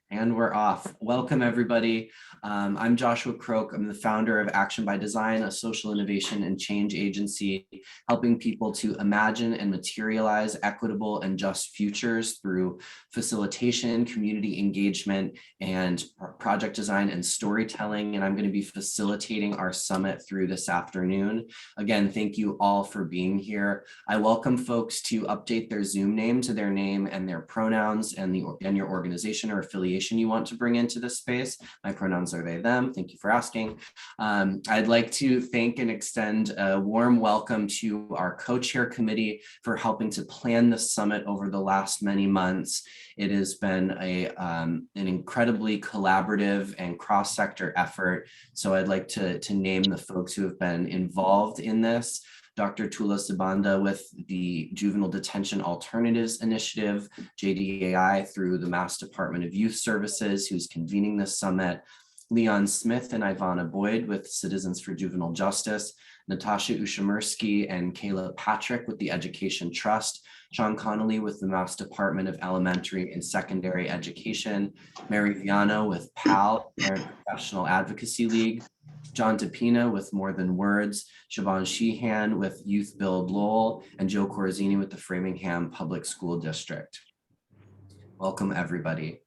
And we're off. Welcome, everybody. I'm Joshua Croak. I'm the founder of Action by Design, a social innovation and change agency, helping people to imagine and materialize equitable and just futures through facilitation, community engagement, and project design and storytelling. And I'm going to be facilitating our summit through this afternoon. Again, thank you all for being here. I welcome folks to update their Zoom name to their name and their pronouns and your organization or affiliation you want to bring into this space. My pronouns are they, them. Thank you for asking. I'd like to thank and extend a warm welcome to our co-chair committee for helping to plan the summit over the last many months. It has been an incredibly collaborative and cross-sector effort. So I'd like to name the folks who have been involved in this. Dr. Tula Sibanda with the Juvenile Detention Alternatives Initiative, JDAI, through the Mass Department of Youth Services, who's convening this summit. Leon Smith and Ivana Boyd with Citizens for Juvenile Justice, Natasha Ushamursky and Kayla Patrick with the Education Trust, Sean Connolly with the Mass Department of Elementary and Secondary Education, Mary Viano with PAL, Parent Professional Advocacy League, John DePina with More Than Words, Siobhan Sheehan with Youth Build Lowell, and Joe Corazzini with the Framingham Public School District. Welcome, everybody.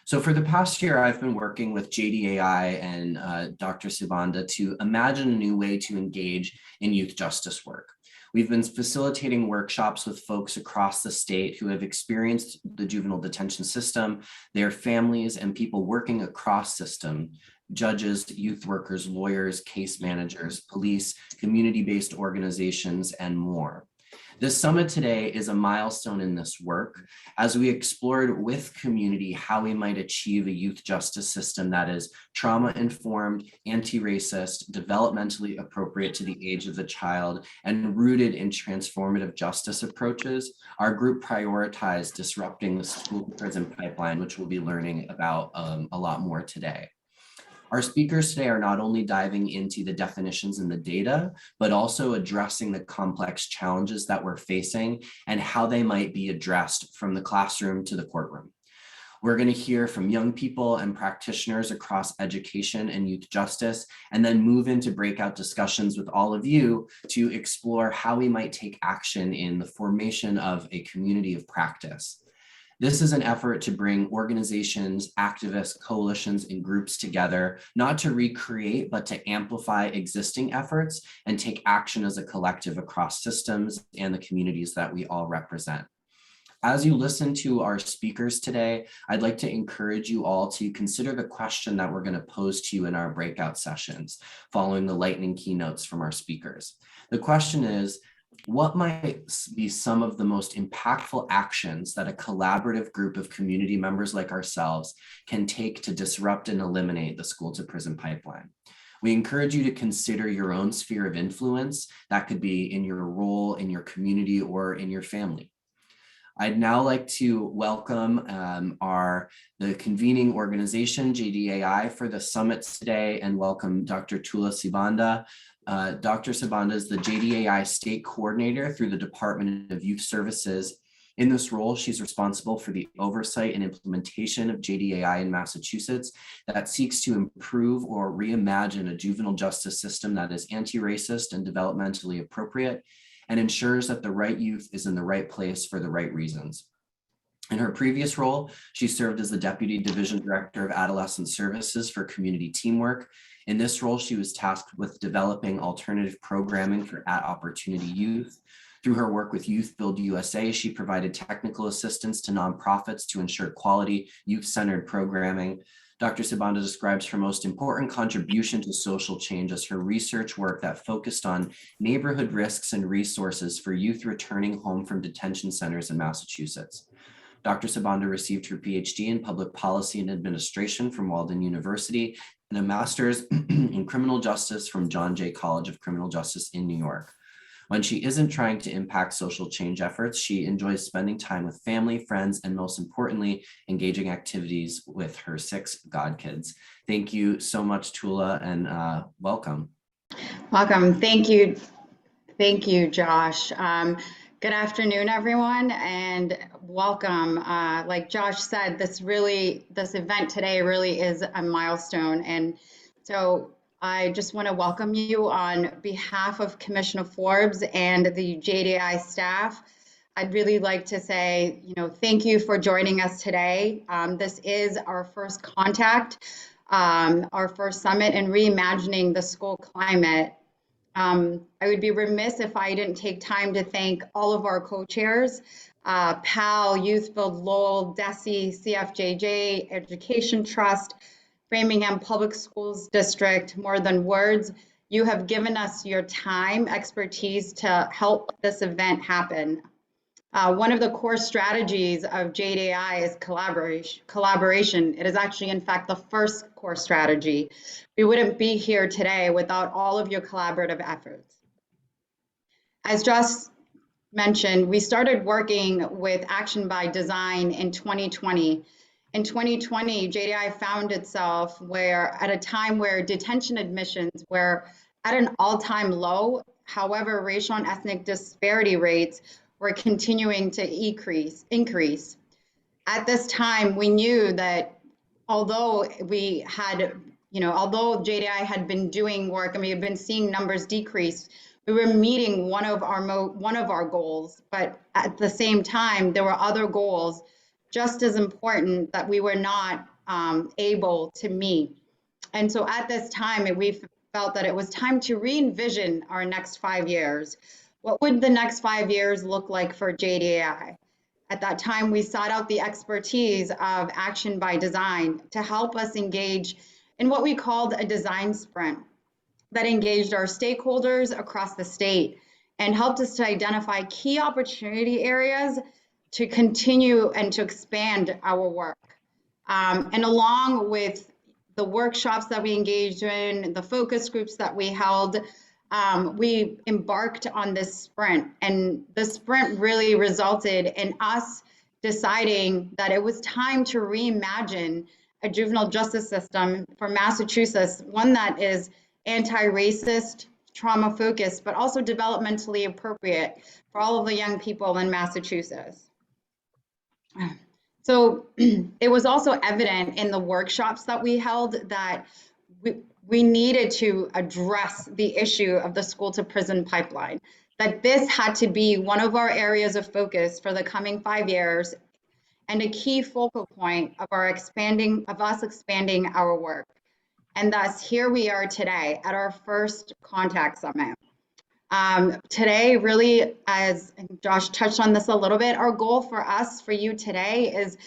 So for the past year, I've been working with JDAI and Dr. Sibanda to imagine a new way to engage in youth justice work. We've been facilitating workshops with folks across the state who have experienced the juvenile detention system, their families, and people working across system, judges, youth workers, lawyers, case managers, police, community-based organizations, and more. This summit today is a milestone in this work as we explored with community how we might achieve a youth justice system that is trauma-informed, anti-racist, developmentally appropriate to the age of the child, and rooted in transformative justice approaches. Our group prioritized disrupting the school-to-prison pipeline, which we'll be learning about a lot more today. Our speakers today are not only diving into the definitions and the data, but also addressing the complex challenges that we're facing and how they might be addressed from the classroom to the courtroom. We're going to hear from young people and practitioners across education and youth justice, and then move into breakout discussions with all of you to explore how we might take action in the formation of a community of practice. This is an effort to bring organizations, activists, coalitions, and groups together, not to recreate, but to amplify existing efforts and take action as a collective across systems and the communities that we all represent. As you listen to our speakers today, I'd like to encourage you all to consider the question that we're going to pose to you in our breakout sessions, following the lightning keynotes from our speakers. The question is, what might be some of the most impactful actions that a collaborative group of community members like ourselves can take to disrupt and eliminate the school-to-prison pipeline? We encourage you to consider your own sphere of influence. That could be in your role, in your community, or in your family. I'd now like to welcome the convening organization, JDAI, for the summit today, and welcome Dr. Tula Sibanda. Dr. Sibanda is the JDAI state coordinator through the Department of Youth Services. In this role, she's responsible for the oversight and implementation of JDAI in Massachusetts that seeks to improve or reimagine a juvenile justice system that is anti-racist and developmentally appropriate, and ensures that the right youth is in the right place for the right reasons. In her previous role, she served as the Deputy Division Director of Adolescent Services for Community Teamwork. In this role, she was tasked with developing alternative programming for at-opportunity youth. Through her work with Youth Build USA, she provided technical assistance to nonprofits to ensure quality, youth-centered programming. Dr. Sibanda describes her most important contribution to social change as her research work that focused on neighborhood risks and resources for youth returning home from detention centers in Massachusetts. Dr. Sibanda received her PhD in Public Policy and Administration from Walden University and a master's in Criminal Justice from John Jay College of Criminal Justice in New York. When she isn't trying to impact social change efforts, she enjoys spending time with family, friends, and most importantly, engaging activities with her 6 godkids. Thank you so much, Tula, and welcome. Welcome. Thank you. Thank you, Josh. Good afternoon, everyone, and welcome. Like Josh said, this event today really is a milestone. And so I just want to welcome you on behalf of Commissioner Forbes and the JDAI staff. I'd really like to say, thank you for joining us today. This is our first contact, our first summit in reimagining the school climate. I would be remiss if I didn't take time to thank all of our co-chairs, PAL, Youthville, Lowell, DESE, CFJJ, Education Trust, Framingham Public Schools District, More Than Words. You have given us your time, expertise to help this event happen. One of the core strategies of JDAI is collaboration. It is actually, in fact, the first core strategy. We wouldn't be here today without all of your collaborative efforts. As Josh mentioned, we started working with Action by Design in 2020. In 2020, JDAI found itself at a time where detention admissions were at an all-time low. However, racial and ethnic disparity rates were continuing to increase. At this time, we knew that although JDAI had been doing work and we had been seeing numbers decrease, we were meeting one of our goals, but at the same time, there were other goals just as important that we were not able to meet. And so at this time, we felt that it was time to re-envision our next 5 years. What would the next 5 years look like for JDAI? At that time, we sought out the expertise of Action by Design to help us engage in what we called a design sprint that engaged our stakeholders across the state and helped us to identify key opportunity areas to continue and to expand our work. And along with the workshops that we engaged in, the focus groups that we held, we embarked on this sprint, and the sprint really resulted in us deciding that it was time to reimagine a juvenile justice system for Massachusetts, one that is anti-racist, trauma-focused, but also developmentally appropriate for all of the young people in Massachusetts. So it was also evident in the workshops that we held that we needed to address the issue of the school-to-prison pipeline, that this had to be one of our areas of focus for the coming 5 years and a key focal point of us expanding our work. And thus, here we are today at our first contact summit. Today, really, as Josh touched on this a little bit, our goal for you today is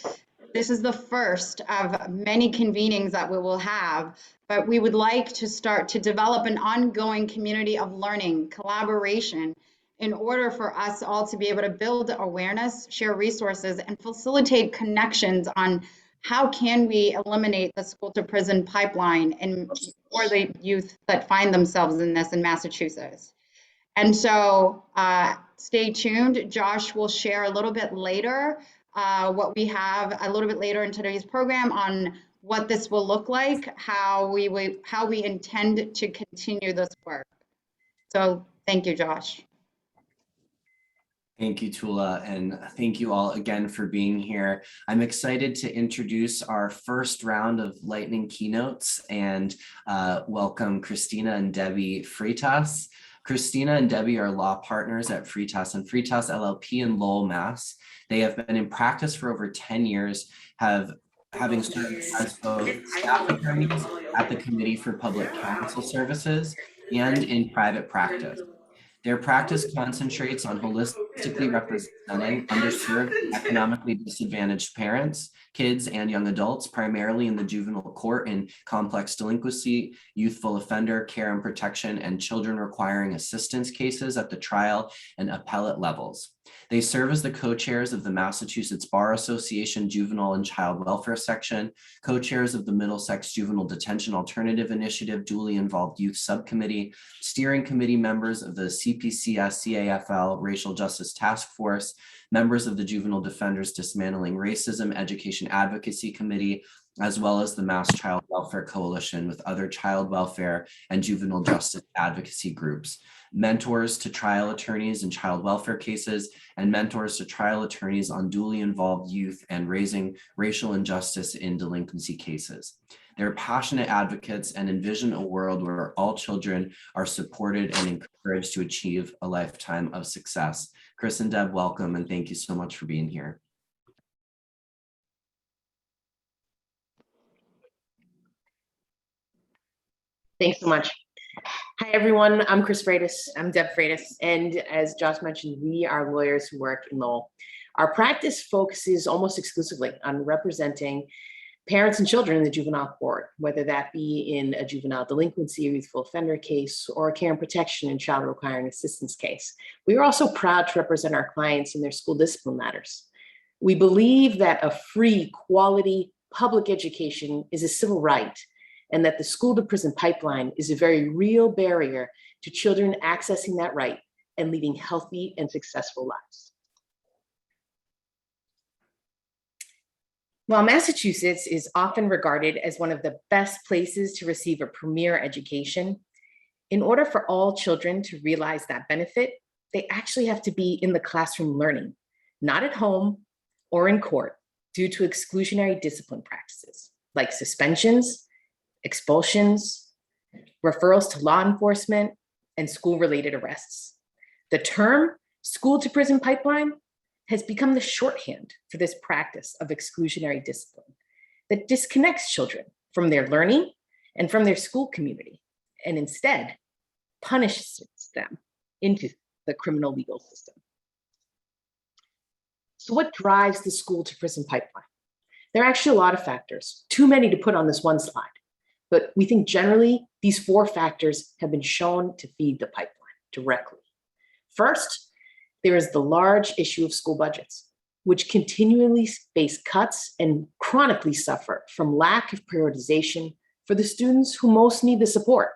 this is the first of many convenings that we will have, but we would like to start to develop an ongoing community of learning, collaboration, in order for us all to be able to build awareness, share resources, and facilitate connections on how can we eliminate the school-to-prison pipeline for the youth that find themselves in this in Massachusetts. And so stay tuned. Josh will share a little bit later what we have a little bit later in today's program on what this will look like, how we intend to continue this work. So thank you, Josh. Thank you, Tula, and thank you all again for being here. I'm excited to introduce our first round of lightning keynotes and welcome Christina and Debbie Freitas. Christina and Debbie are law partners at Freitas and Freitas LLP in Lowell, Mass. They have been in practice for over 10 years, having served as both staff attorneys at the Committee for Public Counsel Services and in private practice. Their practice concentrates on holistically representing underserved, economically disadvantaged parents, kids, and young adults, primarily in the juvenile court in complex delinquency, youthful offender care and protection, and children requiring assistance cases at the trial and appellate levels. They serve as the co-chairs of the Massachusetts Bar Association Juvenile and Child Welfare Section, co-chairs of the Middlesex Juvenile Detention Alternative Initiative Dually Involved Youth Subcommittee, steering committee members of the CPCS CAFL Racial Justice Justice Task Force, members of the Juvenile Defenders Dismantling Racism Education Advocacy Committee, as well as the Mass Child Welfare Coalition with other child welfare and juvenile justice advocacy groups, mentors to trial attorneys in child welfare cases, and mentors to trial attorneys on dually involved youth and raising racial injustice in delinquency cases. They're passionate advocates and envision a world where all children are supported and encouraged to achieve a lifetime of success. Chris and Deb, welcome, and thank you so much for being here. Thanks so much. Hi, everyone. I'm Chris Freitas. I'm Deb Freitas. And as Josh mentioned, we are lawyers who work in Lowell. Our practice focuses almost exclusively on representing parents and children in the juvenile court, whether that be in a juvenile delinquency or youthful offender case, or a care and protection and child requiring assistance case. We are also proud to represent our clients in their school discipline matters. We believe that a free, quality public education is a civil right, and that the school-to-prison pipeline is a very real barrier to children accessing that right and leading healthy and successful lives. While Massachusetts is often regarded as one of the best places to receive a premier education, in order for all children to realize that benefit, they actually have to be in the classroom learning, not at home or in court, due to exclusionary discipline practices like suspensions, expulsions, referrals to law enforcement, and school-related arrests. The term school-to-prison pipeline has become the shorthand for this practice of exclusionary discipline that disconnects children from their learning and from their school community, and instead punishes them into the criminal legal system. So what drives the school-to-prison pipeline? There are actually a lot of factors, too many to put on this one slide. But we think generally these four factors have been shown to feed the pipeline directly. First, there is the large issue of school budgets, which continually face cuts and chronically suffer from lack of prioritization for the students who most need the support.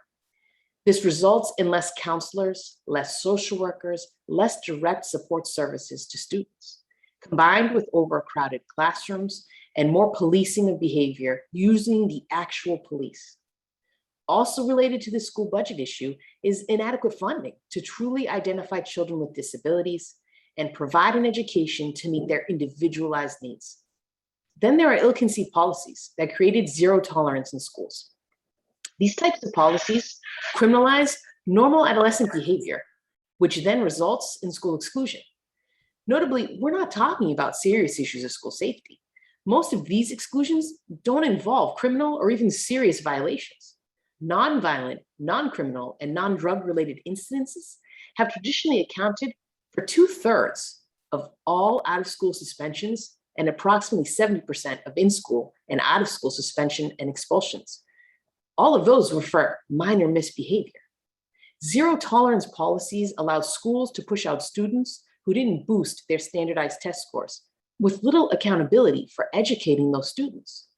This results in less counselors, less social workers, less direct support services to students, combined with overcrowded classrooms and more policing of behavior using the actual police. Also related to the school budget issue is inadequate funding to truly identify children with disabilities and provide an education to meet their individualized needs. Then there are ill-conceived policies that created zero tolerance in schools. These types of policies criminalize normal adolescent behavior, which then results in school exclusion. Notably, we're not talking about serious issues of school safety. Most of these exclusions don't involve criminal or even serious violations. Non-violent, non-criminal, and non-drug related incidences have traditionally accounted for 2/3 of all out-of-school suspensions and approximately 70% of in-school and out-of-school suspension and expulsions. All of those were for minor misbehavior. Zero tolerance policies allowed schools to push out students who didn't boost their standardized test scores, with little accountability for educating those students.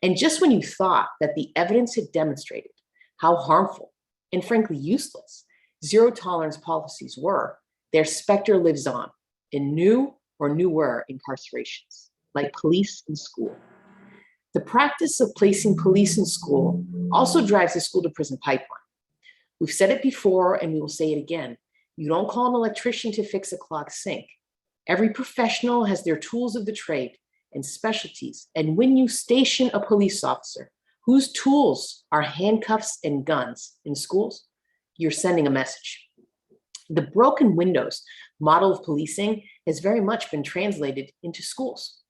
And just when you thought that the evidence had demonstrated how harmful and frankly useless zero tolerance policies were, their specter lives on in new or newer incarcerations, like police in school. The practice of placing police in school also drives the school-to-prison pipeline. We've said it before and we will say it again. You don't call an electrician to fix a clogged sink. Every professional has their tools of the trade and specialties. And when you station a police officer whose tools are handcuffs and guns in schools, you're sending a message. The broken windows model of policing has very much been translated into schools.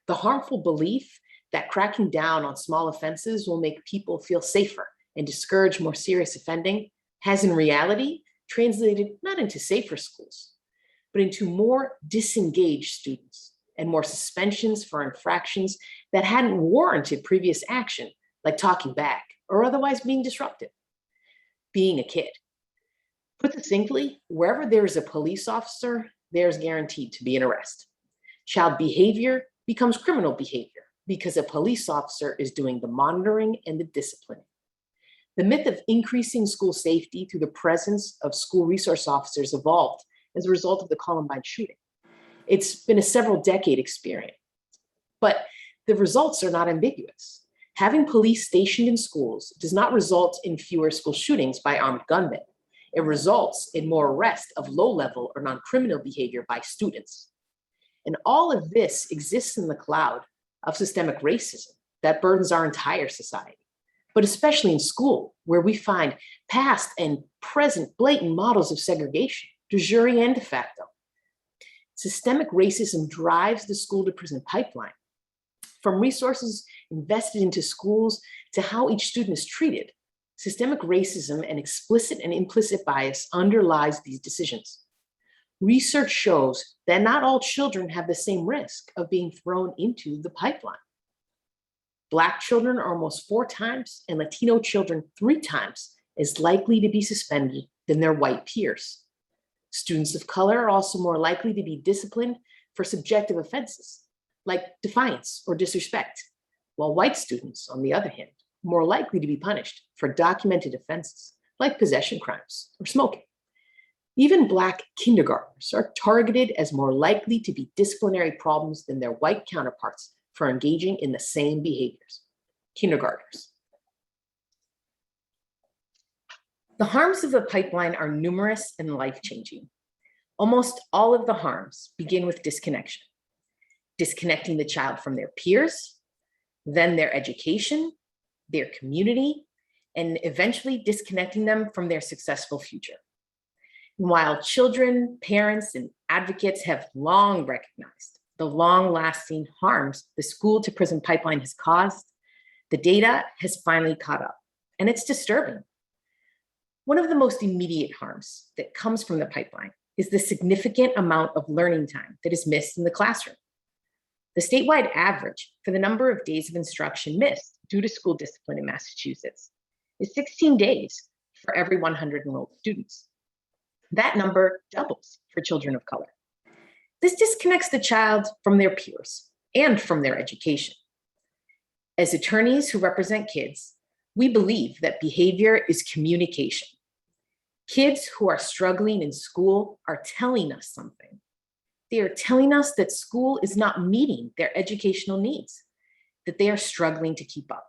The harmful belief that cracking down on small offenses will make people feel safer and discourage more serious offending has in reality translated not into safer schools, but into more disengaged students and more suspensions for infractions that hadn't warranted previous action, like talking back or otherwise being disruptive. Being a kid. Put succinctly, wherever there is a police officer, there's guaranteed to be an arrest. Child behavior becomes criminal behavior because a police officer is doing the monitoring and the disciplining. The myth of increasing school safety through the presence of school resource officers evolved as a result of the Columbine shooting. It's been a several decade experience, but the results are not ambiguous. Having police stationed in schools does not result in fewer school shootings by armed gunmen. It results in more arrest of low-level or non-criminal behavior by students. And all of this exists in the cloud of systemic racism that burdens our entire society, but especially in school, where we find past and present blatant models of segregation, de jure and de facto. Systemic racism drives the school-to-prison pipeline, from resources invested into schools to how each student is treated. Systemic racism and explicit and implicit bias underlies these decisions. Research shows that not all children have the same risk of being thrown into the pipeline. Black children are almost 4 times and Latino children 3 times as likely to be suspended than their white peers. Students of color are also more likely to be disciplined for subjective offenses, like defiance or disrespect, while white students, on the other hand, are more likely to be punished for documented offenses, like possession crimes or smoking. Even Black kindergartners are targeted as more likely to be disciplinary problems than their white counterparts for engaging in the same behaviors. Kindergartners. The harms of the pipeline are numerous and life-changing. Almost all of the harms begin with disconnection. Disconnecting the child from their peers, then their education, their community, and eventually disconnecting them from their successful future. And while children, parents, and advocates have long recognized the long-lasting harms the school-to-prison pipeline has caused, the data has finally caught up, and it's disturbing. One of the most immediate harms that comes from the pipeline is the significant amount of learning time that is missed in the classroom. The statewide average for the number of days of instruction missed due to school discipline in Massachusetts is 16 days for every 100 enrolled students. That number doubles for children of color. This disconnects the child from their peers and from their education. As attorneys who represent kids, we believe that behavior is communication. Kids who are struggling in school are telling us something. They are telling us that school is not meeting their educational needs, that they are struggling to keep up.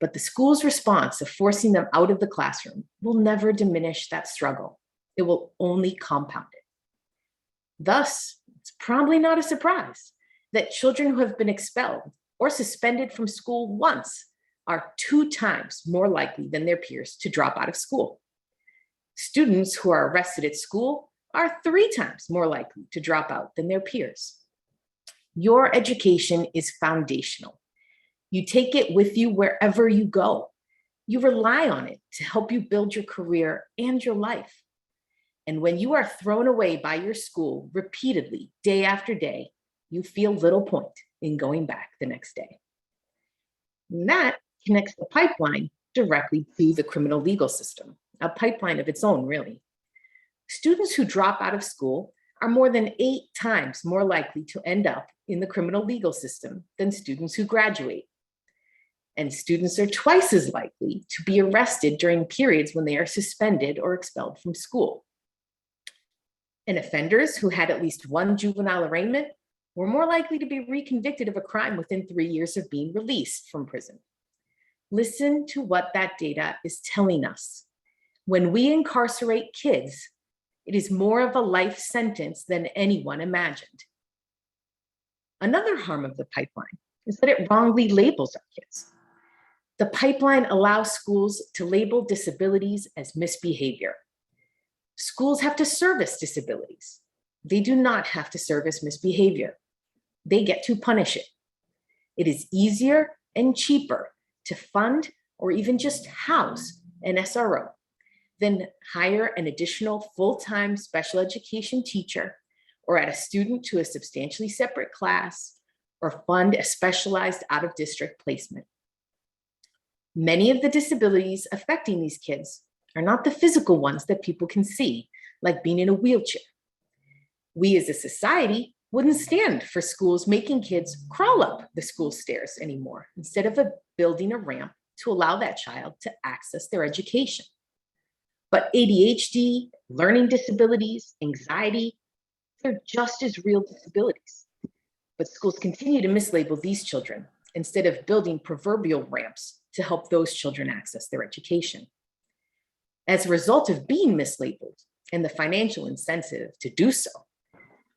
But the school's response of forcing them out of the classroom will never diminish that struggle. It will only compound it. Thus, it's probably not a surprise that children who have been expelled or suspended from school once are 2 times more likely than their peers to drop out of school. Students who are arrested at school are 3 times more likely to drop out than their peers. Your education is foundational. You take it with you wherever you go. You rely on it to help you build your career and your life. And when you are thrown away by your school repeatedly, day after day, you feel little point in going back the next day. And that connects the pipeline directly to the criminal legal system, a pipeline of its own, really. Students who drop out of school are more than 8 times more likely to end up in the criminal legal system than students who graduate. And students are twice as likely to be arrested during periods when they are suspended or expelled from school. And offenders who had at least 1 juvenile arraignment were more likely to be reconvicted of a crime within 3 years of being released from prison. Listen to what that data is telling us. When we incarcerate kids, it is more of a life sentence than anyone imagined. Another harm of the pipeline is that it wrongly labels our kids. The pipeline allows schools to label disabilities as misbehavior. Schools have to service disabilities. They do not have to service misbehavior. They get to punish it. It is easier and cheaper to fund or even just house an SRO than hire an additional full-time special education teacher or add a student to a substantially separate class or fund a specialized out-of-district placement. Many of the disabilities affecting these kids are not the physical ones that people can see, like being in a wheelchair. We as a society wouldn't stand for schools making kids crawl up the school stairs anymore, instead of building a ramp to allow that child to access their education. But ADHD, learning disabilities, anxiety, they're just as real disabilities. But schools continue to mislabel these children instead of building proverbial ramps to help those children access their education. As a result of being mislabeled and the financial incentive to do so,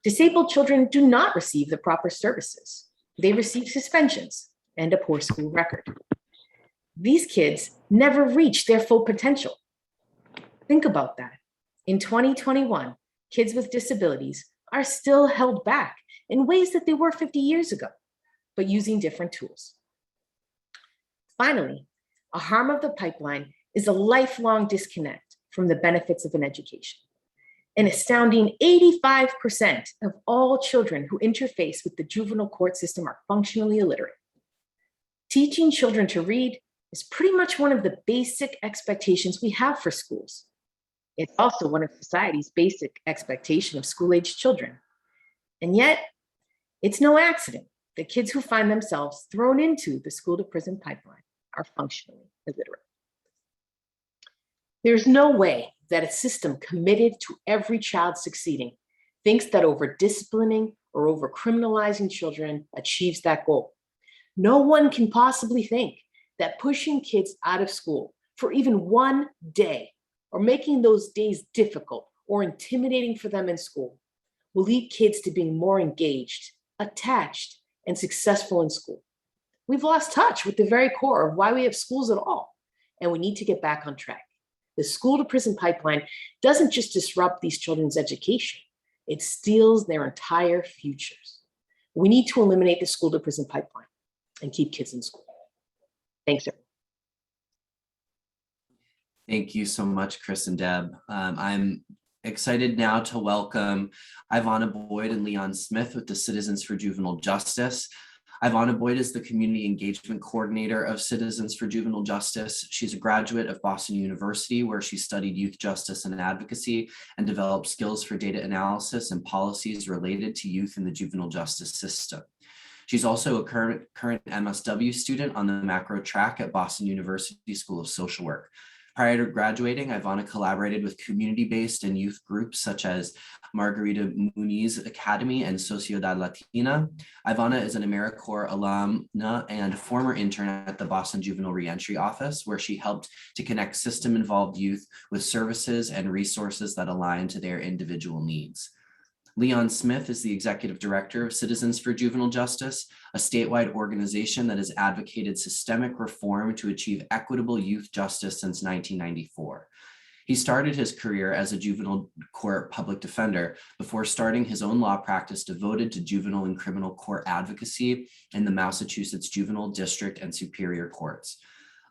disabled children do not receive the proper services. They receive suspensions and a poor school record. These kids never reach their full potential. Think about that. In 2021, kids with disabilities are still held back in ways that they were 50 years ago, but using different tools. Finally, a harm of the pipeline is a lifelong disconnect from the benefits of an education. An astounding 85% of all children who interface with the juvenile court system are functionally illiterate. Teaching children to read is pretty much one of the basic expectations we have for schools. It's also one of society's basic expectation of school-aged children. And yet, it's no accident that kids who find themselves thrown into the school-to-prison pipeline are functionally illiterate. There's no way that a system committed to every child succeeding thinks that over-disciplining or over-criminalizing children achieves that goal. No one can possibly think that pushing kids out of school for even one day or making those days difficult or intimidating for them in school will lead kids to being more engaged, attached, and successful in school. We've lost touch with the very core of why we have schools at all, and we need to get back on track. The school-to-prison pipeline doesn't just disrupt these children's education, it steals their entire futures. We need to eliminate the school-to-prison pipeline and keep kids in school. Thanks, everyone. Thank you so much, Chris and Deb. I'm excited now to welcome Ivana Boyd and Leon Smith with the Citizens for Juvenile Justice. Ivana Boyd is the Community Engagement Coordinator of Citizens for Juvenile Justice. She's a graduate of Boston University, where she studied youth justice and advocacy and developed skills for data analysis and policies related to youth in the juvenile justice system. She's also a current MSW student on the macro track at Boston University School of Social Work. Prior to graduating, Ivana collaborated with community-based and youth groups such as Margarita Muniz Academy and Sociedad Latina. Ivana is an AmeriCorps alumna and former intern at the Boston Juvenile Reentry Office, where she helped to connect system-involved youth with services and resources that align to their individual needs. Leon Smith is the Executive Director of Citizens for Juvenile Justice, a statewide organization that has advocated systemic reform to achieve equitable youth justice since 1994. He started his career as a juvenile court public defender before starting his own law practice devoted to juvenile and criminal court advocacy in the Massachusetts Juvenile District and Superior Courts.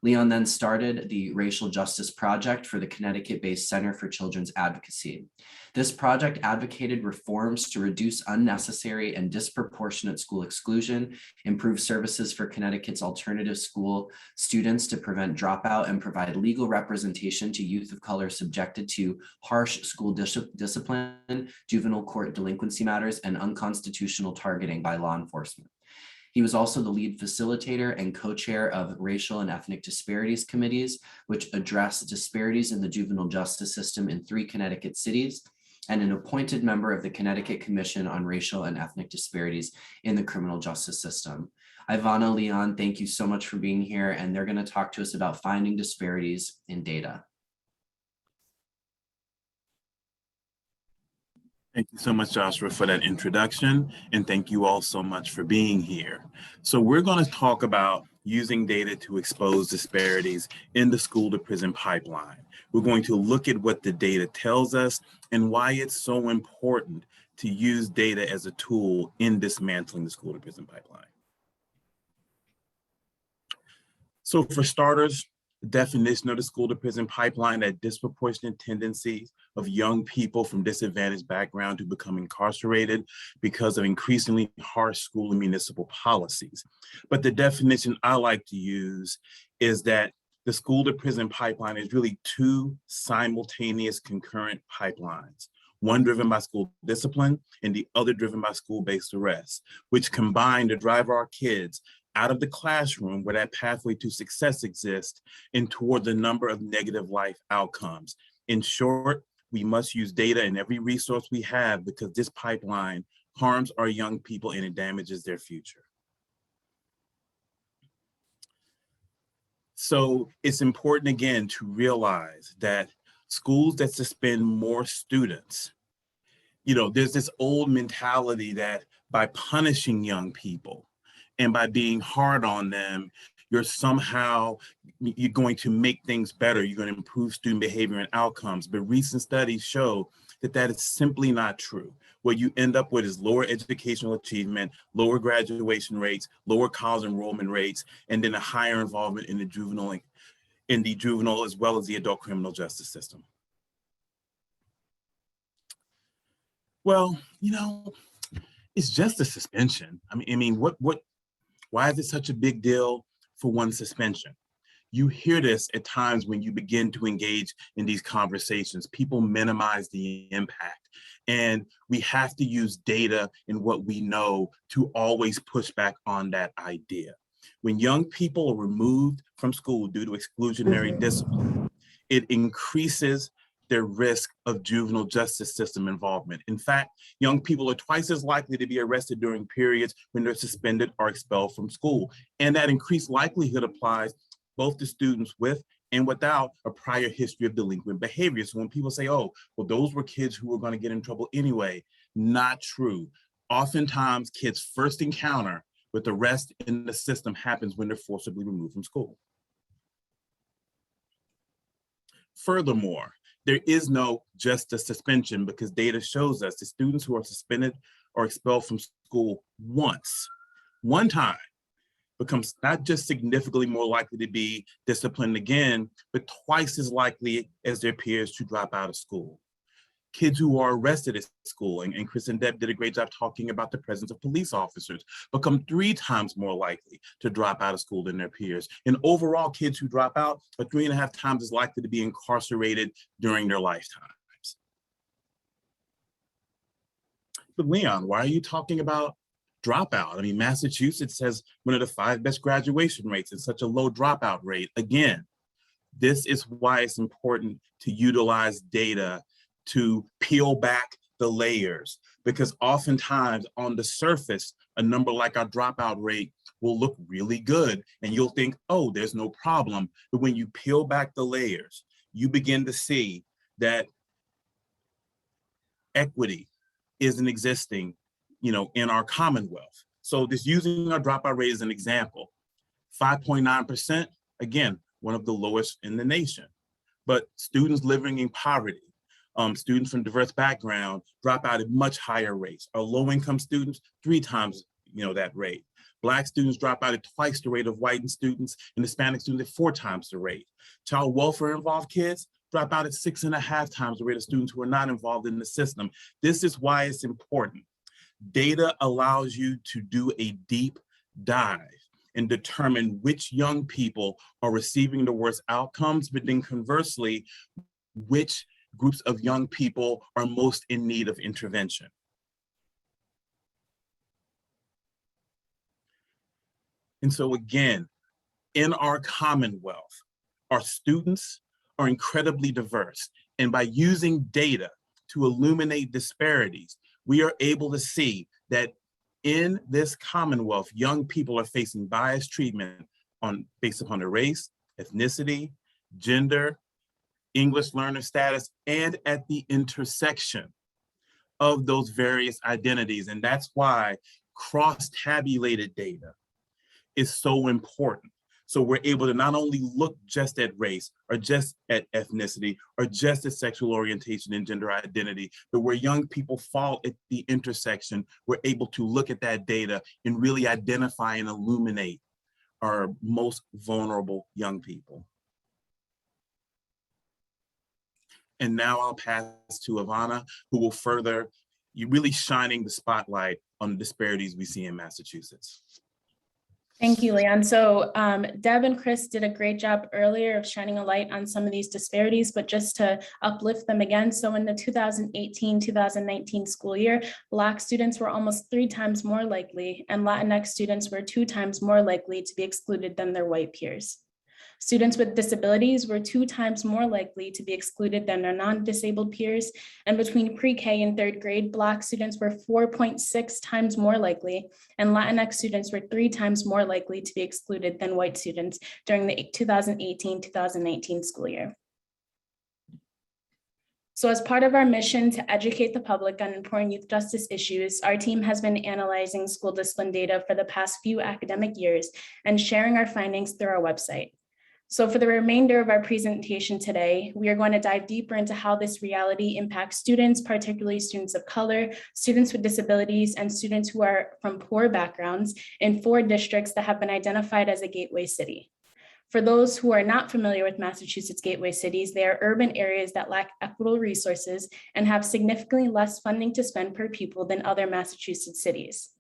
Leon then started the Racial Justice Project for the Connecticut-based Center for Children's Advocacy. This project advocated reforms to reduce unnecessary and disproportionate school exclusion, improve services for Connecticut's alternative school students to prevent dropout, and provide legal representation to youth of color subjected to harsh school discipline, juvenile court delinquency matters, and unconstitutional targeting by law enforcement. He was also the lead facilitator and co-chair of Racial and Ethnic Disparities Committees, which address disparities in the juvenile justice system in 3 Connecticut cities, and an appointed member of the Connecticut Commission on Racial and Ethnic Disparities in the criminal justice system. Ivana, Leon, thank you so much for being here, and they're going to talk to us about finding disparities in data. Thank you so much, Joshua, for that introduction, and thank you all so much for being here. So we're going to talk about using data to expose disparities in the school-to-prison pipeline. We're going to look at what the data tells us and why it's so important to use data as a tool in dismantling the school-to-prison pipeline. So for starters, the definition of the school-to-prison pipeline, that disproportionate tendencies of young people from disadvantaged background to become incarcerated because of increasingly harsh school and municipal policies. But the definition I like to use is that the school-to-prison pipeline is really 2 simultaneous concurrent pipelines, one driven by school discipline and the other driven by school-based arrest, which combine to drive our kids out of the classroom where that pathway to success exists and toward the number of negative life outcomes In short, we must use data in every resource we have because this pipeline harms our young people and it damages their future. So it's important again to realize that schools that suspend more students, there's this old mentality that by punishing young people and by being hard on them, you're going to make things better. You're going to improve student behavior and outcomes. But recent studies show that that is simply not true. What you end up with is lower educational achievement, lower graduation rates, lower college enrollment rates, and then a higher involvement in the juvenile as well as the adult criminal justice system. Well, it's just a suspension. Why is it such a big deal for one suspension? You hear this at times when you begin to engage in these conversations. People minimize the impact. And we have to use data and what we know to always push back on that idea. When young people are removed from school due to exclusionary discipline, it increases their risk of juvenile justice system involvement. In fact, young people are twice as likely to be arrested during periods when they're suspended or expelled from school. And that increased likelihood applies both to students with and without a prior history of delinquent behavior. So when people say, oh, well, those were kids who were going to get in trouble anyway, not true. Oftentimes, kids' first encounter with arrest in the system happens when they're forcibly removed from school. Furthermore, there is no just a suspension because data shows us the students who are suspended or expelled from school one time, becomes not just significantly more likely to be disciplined again, but twice as likely as their peers to drop out of school. Kids who are arrested at school, and Chris and Deb did a great job talking about the presence of police officers, become 3 times more likely to drop out of school than their peers. And overall, kids who drop out are 3.5 times as likely to be incarcerated during their lifetimes. But Leon, why are you talking about dropout? Massachusetts has one of the 5 best graduation rates and such a low dropout rate. Again, this is why it's important to utilize data to peel back the layers, because oftentimes on the surface, a number like our dropout rate will look really good and you'll think, oh, there's no problem. But when you peel back the layers, you begin to see that equity isn't existing, in our Commonwealth. So just using our dropout rate as an example, 5.9%, again, one of the lowest in the nation. But students living in poverty, students from diverse backgrounds drop out at much higher rates. Our low-income students, 3 times, that rate. Black students drop out at twice the rate of white students, and Hispanic students at 4 times the rate. Child welfare involved kids drop out at 6.5 times the rate of students who are not involved in the system. This is why it's important. Data allows you to do a deep dive and determine which young people are receiving the worst outcomes, but then conversely, which groups of young people are most in need of intervention. And so again, in our Commonwealth, our students are incredibly diverse. And by using data to illuminate disparities, we are able to see that in this Commonwealth, young people are facing biased treatment based upon their race, ethnicity, gender, English learner status, and at the intersection of those various identities. And that's why cross-tabulated data is so important. So we're able to not only look just at race or just at ethnicity or just at sexual orientation and gender identity, but where young people fall at the intersection, we're able to look at that data and really identify and illuminate our most vulnerable young people. And now I'll pass to Ivana, who will further, really shining the spotlight on the disparities we see in Massachusetts. Thank you, Leon. So Deb and Chris did a great job earlier of shining a light on some of these disparities, but just to uplift them again. So in the 2018-2019 school year, Black students were almost 3 times more likely, and Latinx students were 2 times more likely to be excluded than their white peers. Students with disabilities were 2 times more likely to be excluded than their non-disabled peers. And between pre-K and 3rd grade, Black students were 4.6 times more likely, and Latinx students were 3 times more likely to be excluded than white students during the 2018-2019 school year. So as part of our mission to educate the public on important youth justice issues, our team has been analyzing school discipline data for the past few academic years and sharing our findings through our website. So for the remainder of our presentation today, we are going to dive deeper into how this reality impacts students, particularly students of color, students with disabilities, and students who are from poor backgrounds in 4 districts that have been identified as a gateway city. For those who are not familiar with Massachusetts gateway cities, they are urban areas that lack equitable resources and have significantly less funding to spend per pupil than other Massachusetts cities.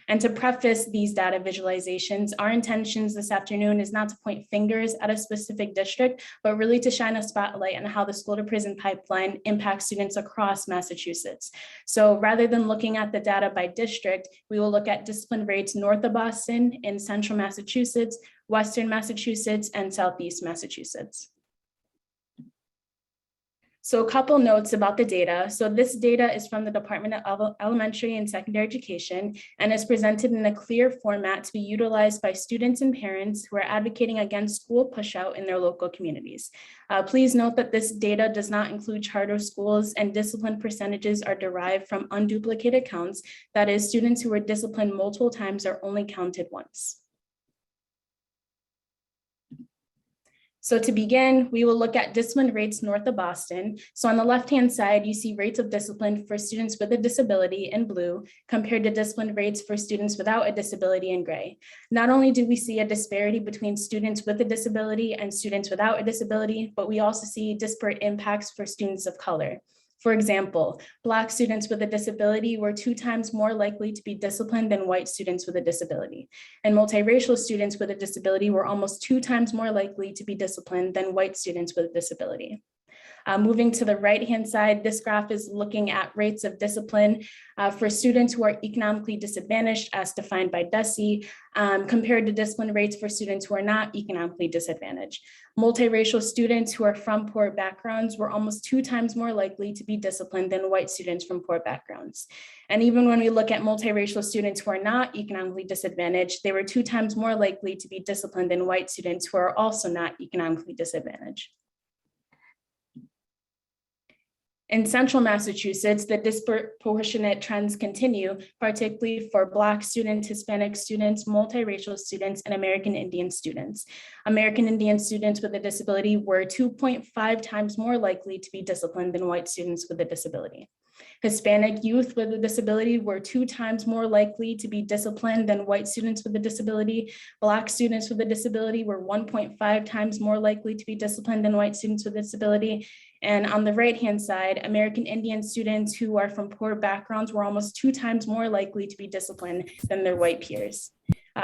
And to preface these data visualizations, our intentions this afternoon is not to point fingers at a specific district, but really to shine a spotlight on how the school to prison pipeline impacts students across Massachusetts. So rather than looking at the data by district, we will look at discipline rates north of Boston, in central Massachusetts, Western Massachusetts, and Southeast Massachusetts. So a couple notes about the data. So this data is from the Department of Elementary and Secondary Education and is presented in a clear format to be utilized by students and parents who are advocating against school pushout in their local communities. Please note that this data does not include charter schools, and discipline percentages are derived from unduplicated counts. That is, students who were disciplined multiple times are only counted once. So to begin, we will look at discipline rates north of Boston. So on the left-hand side, you see rates of discipline for students with a disability in blue compared to discipline rates for students without a disability in gray. Not only do we see a disparity between students with a disability and students without a disability, but we also see disparate impacts for students of color. For example, Black students with a disability were 2 times more likely to be disciplined than white students with a disability. And multiracial students with a disability were almost 2 times more likely to be disciplined than white students with a disability. Moving to the right-hand side, this graph is looking at rates of discipline for students who are economically disadvantaged as defined by DESE, compared to discipline rates for students who are not economically disadvantaged. Multiracial students who are from poor backgrounds were almost 2 times more likely to be disciplined than white students from poor backgrounds. And even when we look at multiracial students who are not economically disadvantaged, they were 2 times more likely to be disciplined than white students who are also not economically disadvantaged. In central Massachusetts, the disproportionate trends continue, particularly for Black students, Hispanic students, multiracial students, and American Indian students. American Indian students with a disability were 2.5 times more likely to be disciplined than white students with a disability. Hispanic youth with a disability were 2 times more likely to be disciplined than white students with a disability. Black students with a disability were 1.5 times more likely to be disciplined than white students with a disability. And on the right-hand side, American Indian students who are from poor backgrounds were almost 2 times more likely to be disciplined than their white peers.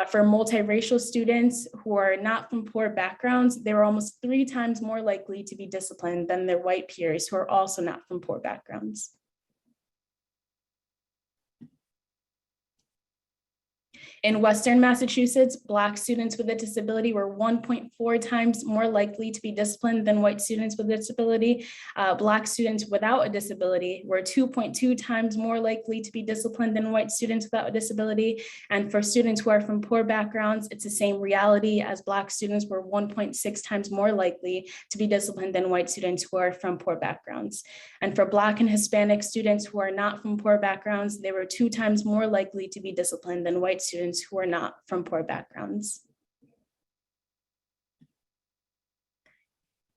For multiracial students who are not from poor backgrounds, they were almost 3 times more likely to be disciplined than their white peers who are also not from poor backgrounds. In Western Massachusetts, Black students with a disability were 1.4 times more likely to be disciplined than white students with a disability. Black students without a disability were 2.2 times more likely to be disciplined than white students without a disability. And for students who are from poor backgrounds, it's the same reality, as Black students were 1.6 times more likely to be disciplined than white students who are from poor backgrounds. And for Black and Hispanic students who are not from poor backgrounds, they were 2 times more likely to be disciplined than white students who are not from poor backgrounds.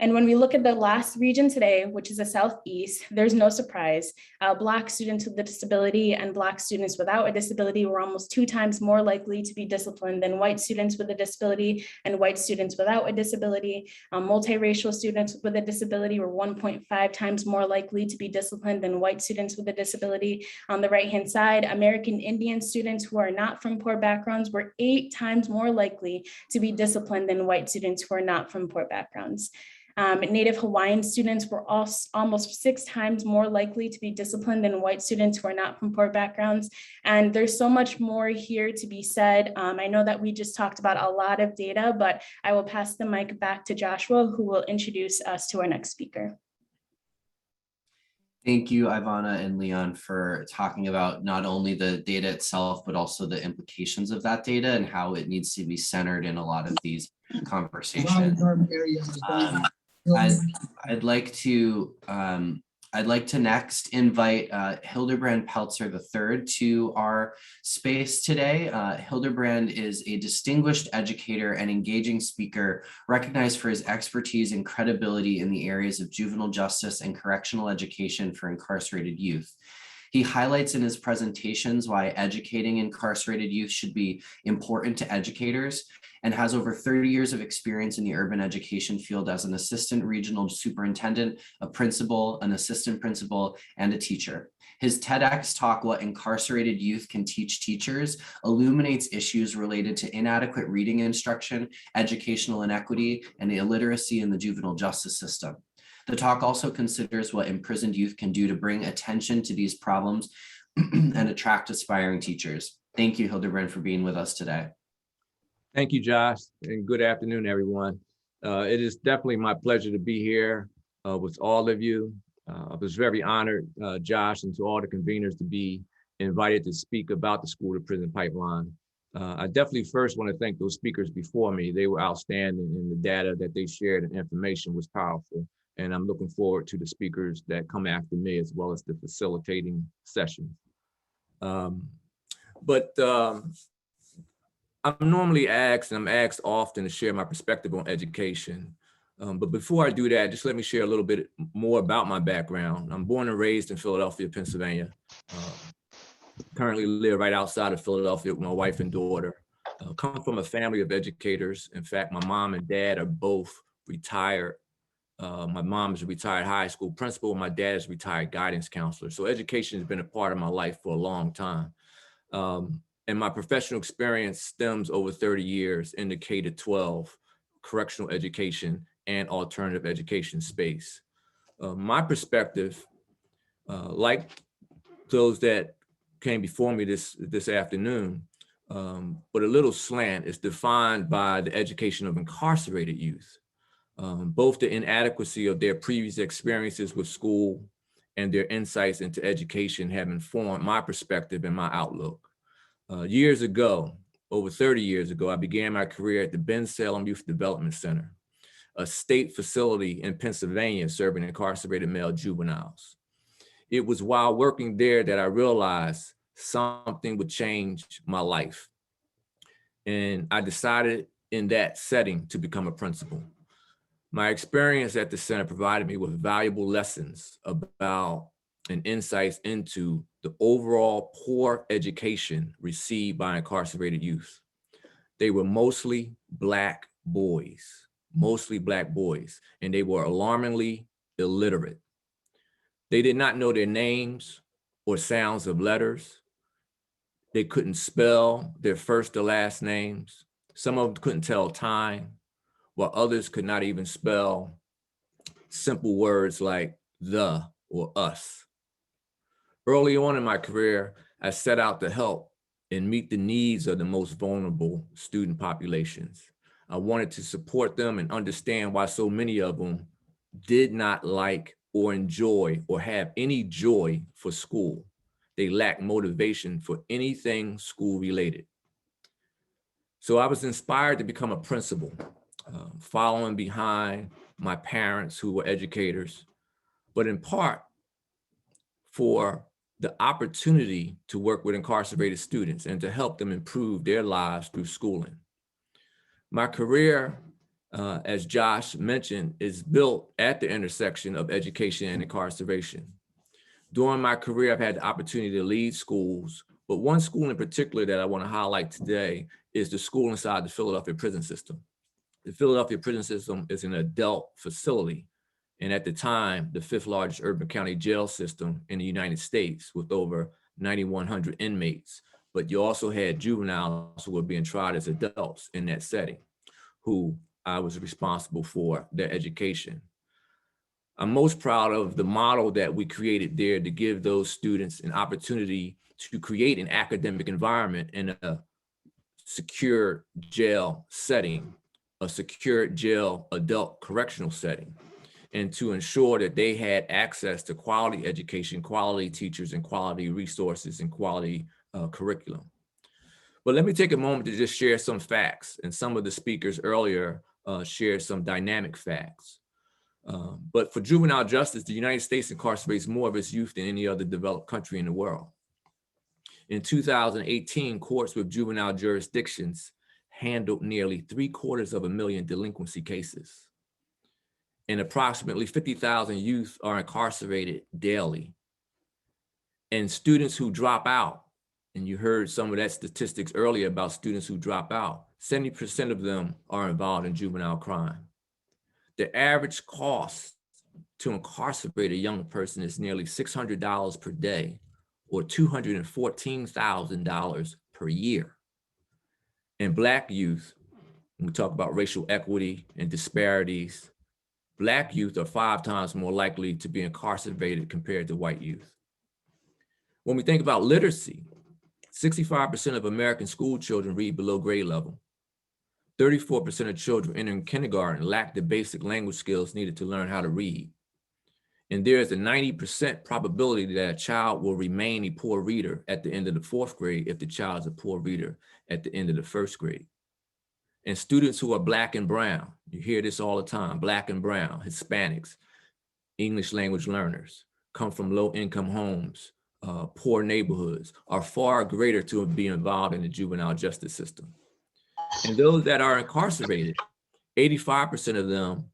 And when we look at the last region today, which is the Southeast, there's no surprise. Black students with a disability and Black students without a disability were almost 2 times more likely to be disciplined than white students with a disability and white students without a disability. Multiracial students with a disability were 1.5 times more likely to be disciplined than white students with a disability. On the right-hand side, American Indian students who are not from poor backgrounds were 8 times more likely to be disciplined than white students who are not from poor backgrounds. Native Hawaiian students were almost 6 times more likely to be disciplined than white students who are not from poor backgrounds. And there's so much more here to be said. I know that we just talked about a lot of data, but I will pass the mic back to Joshua, who will introduce us to our next speaker. Thank you, Ivana and Leon, for talking about not only the data itself, but also the implications of that data and how it needs to be centered in a lot of these conversations. I'd like to next invite Hildebrand Peltzer III to our space today. Hildebrand is a distinguished educator and engaging speaker, recognized for his expertise and credibility in the areas of juvenile justice and correctional education for incarcerated youth. He highlights in his presentations why educating incarcerated youth should be important to educators, and has over 30 years of experience in the urban education field as an assistant regional superintendent, a principal, an assistant principal, and a teacher. His TEDx talk, What Incarcerated Youth Can Teach Teachers, illuminates issues related to inadequate reading instruction, educational inequity, and illiteracy in the juvenile justice system. The talk also considers what imprisoned youth can do to bring attention to these problems and attract aspiring teachers. Thank you, Hildebrand, for being with us today. Thank you, Josh, and good afternoon, everyone. It is definitely my pleasure to be here with all of you. I was very honored, Josh, and to all the conveners to be invited to speak about the School to Prison Pipeline. I definitely first want to thank those speakers before me. They were outstanding, and the data that they shared and information was powerful. And I'm looking forward to the speakers that come after me, as well as the facilitating session. I'm normally asked, and I'm asked often, to share my perspective on education. But before I do that, just let me share a little bit more about my background. I'm born and raised in Philadelphia, Pennsylvania. Currently live right outside of Philadelphia with my wife and daughter. Come from a family of educators. In fact, my mom and dad are both retired. My mom is a retired high school principal. My dad is a retired guidance counselor. So education has been a part of my life for a long time. And my professional experience stems over 30 years in the K-12 correctional education and alternative education space. My perspective, like those that came before me this afternoon, but a little slant, is defined by the education of incarcerated youth. Both the inadequacy of their previous experiences with school and their insights into education have informed my perspective and my outlook. Years ago, over 30 years ago, I began my career at the Ben Salem Youth Development Center, a state facility in Pennsylvania serving incarcerated male juveniles. It was while working there that I realized something would change my life. And I decided in that setting to become a principal. My experience at the center provided me with valuable lessons about and insights into the overall poor education received by incarcerated youth. They were mostly Black boys, and they were alarmingly illiterate. They did not know their names or sounds of letters. They couldn't spell their first or last names. Some of them couldn't tell time, while others could not even spell simple words like the or us. Early on in my career, I set out to help and meet the needs of the most vulnerable student populations. I wanted to support them and understand why so many of them did not like or enjoy or have any joy for school. They lacked motivation for anything school related. So I was inspired to become a principal, following behind my parents who were educators, but in part for the opportunity to work with incarcerated students and to help them improve their lives through schooling. My career, as Josh mentioned, is built at the intersection of education and incarceration. During my career, I've had the opportunity to lead schools, but one school in particular that I want to highlight today is the school inside the Philadelphia prison system. The Philadelphia prison system is an adult facility, and at the time, the 5th largest urban county jail system in the United States with over 9,100 inmates. But you also had juveniles who were being tried as adults in that setting, who I was responsible for their education. I'm most proud of the model that we created there to give those students an opportunity to create an academic environment in a secure jail setting, a secure jail adult correctional setting, and to ensure that they had access to quality education, quality teachers, and quality resources and quality curriculum. But let me take a moment to just share some facts, and some of the speakers earlier shared some dynamic facts. But for juvenile justice, the United States incarcerates more of its youth than any other developed country in the world. In 2018, courts with juvenile jurisdictions handled nearly 750,000 delinquency cases. And approximately 50,000 youth are incarcerated daily. And students who drop out, and you heard some of that statistics earlier about students who drop out, 70% of them are involved in juvenile crime. The average cost to incarcerate a young person is nearly $600 per day, or $214,000 per year. And Black youth, when we talk about racial equity and disparities, Black youth are 5 times more likely to be incarcerated compared to white youth. When we think about literacy, 65% of American school children read below grade level. 34% of children entering kindergarten lack the basic language skills needed to learn how to read. And there is a 90% probability that a child will remain a poor reader at the end of the 4th grade if the child is a poor reader at the end of the 1st grade. And students who are Black and brown, you hear this all the time, Black and brown, Hispanics, English language learners, come from low income homes, poor neighborhoods, are far greater to be involved in the juvenile justice system. And those that are incarcerated, 85% of them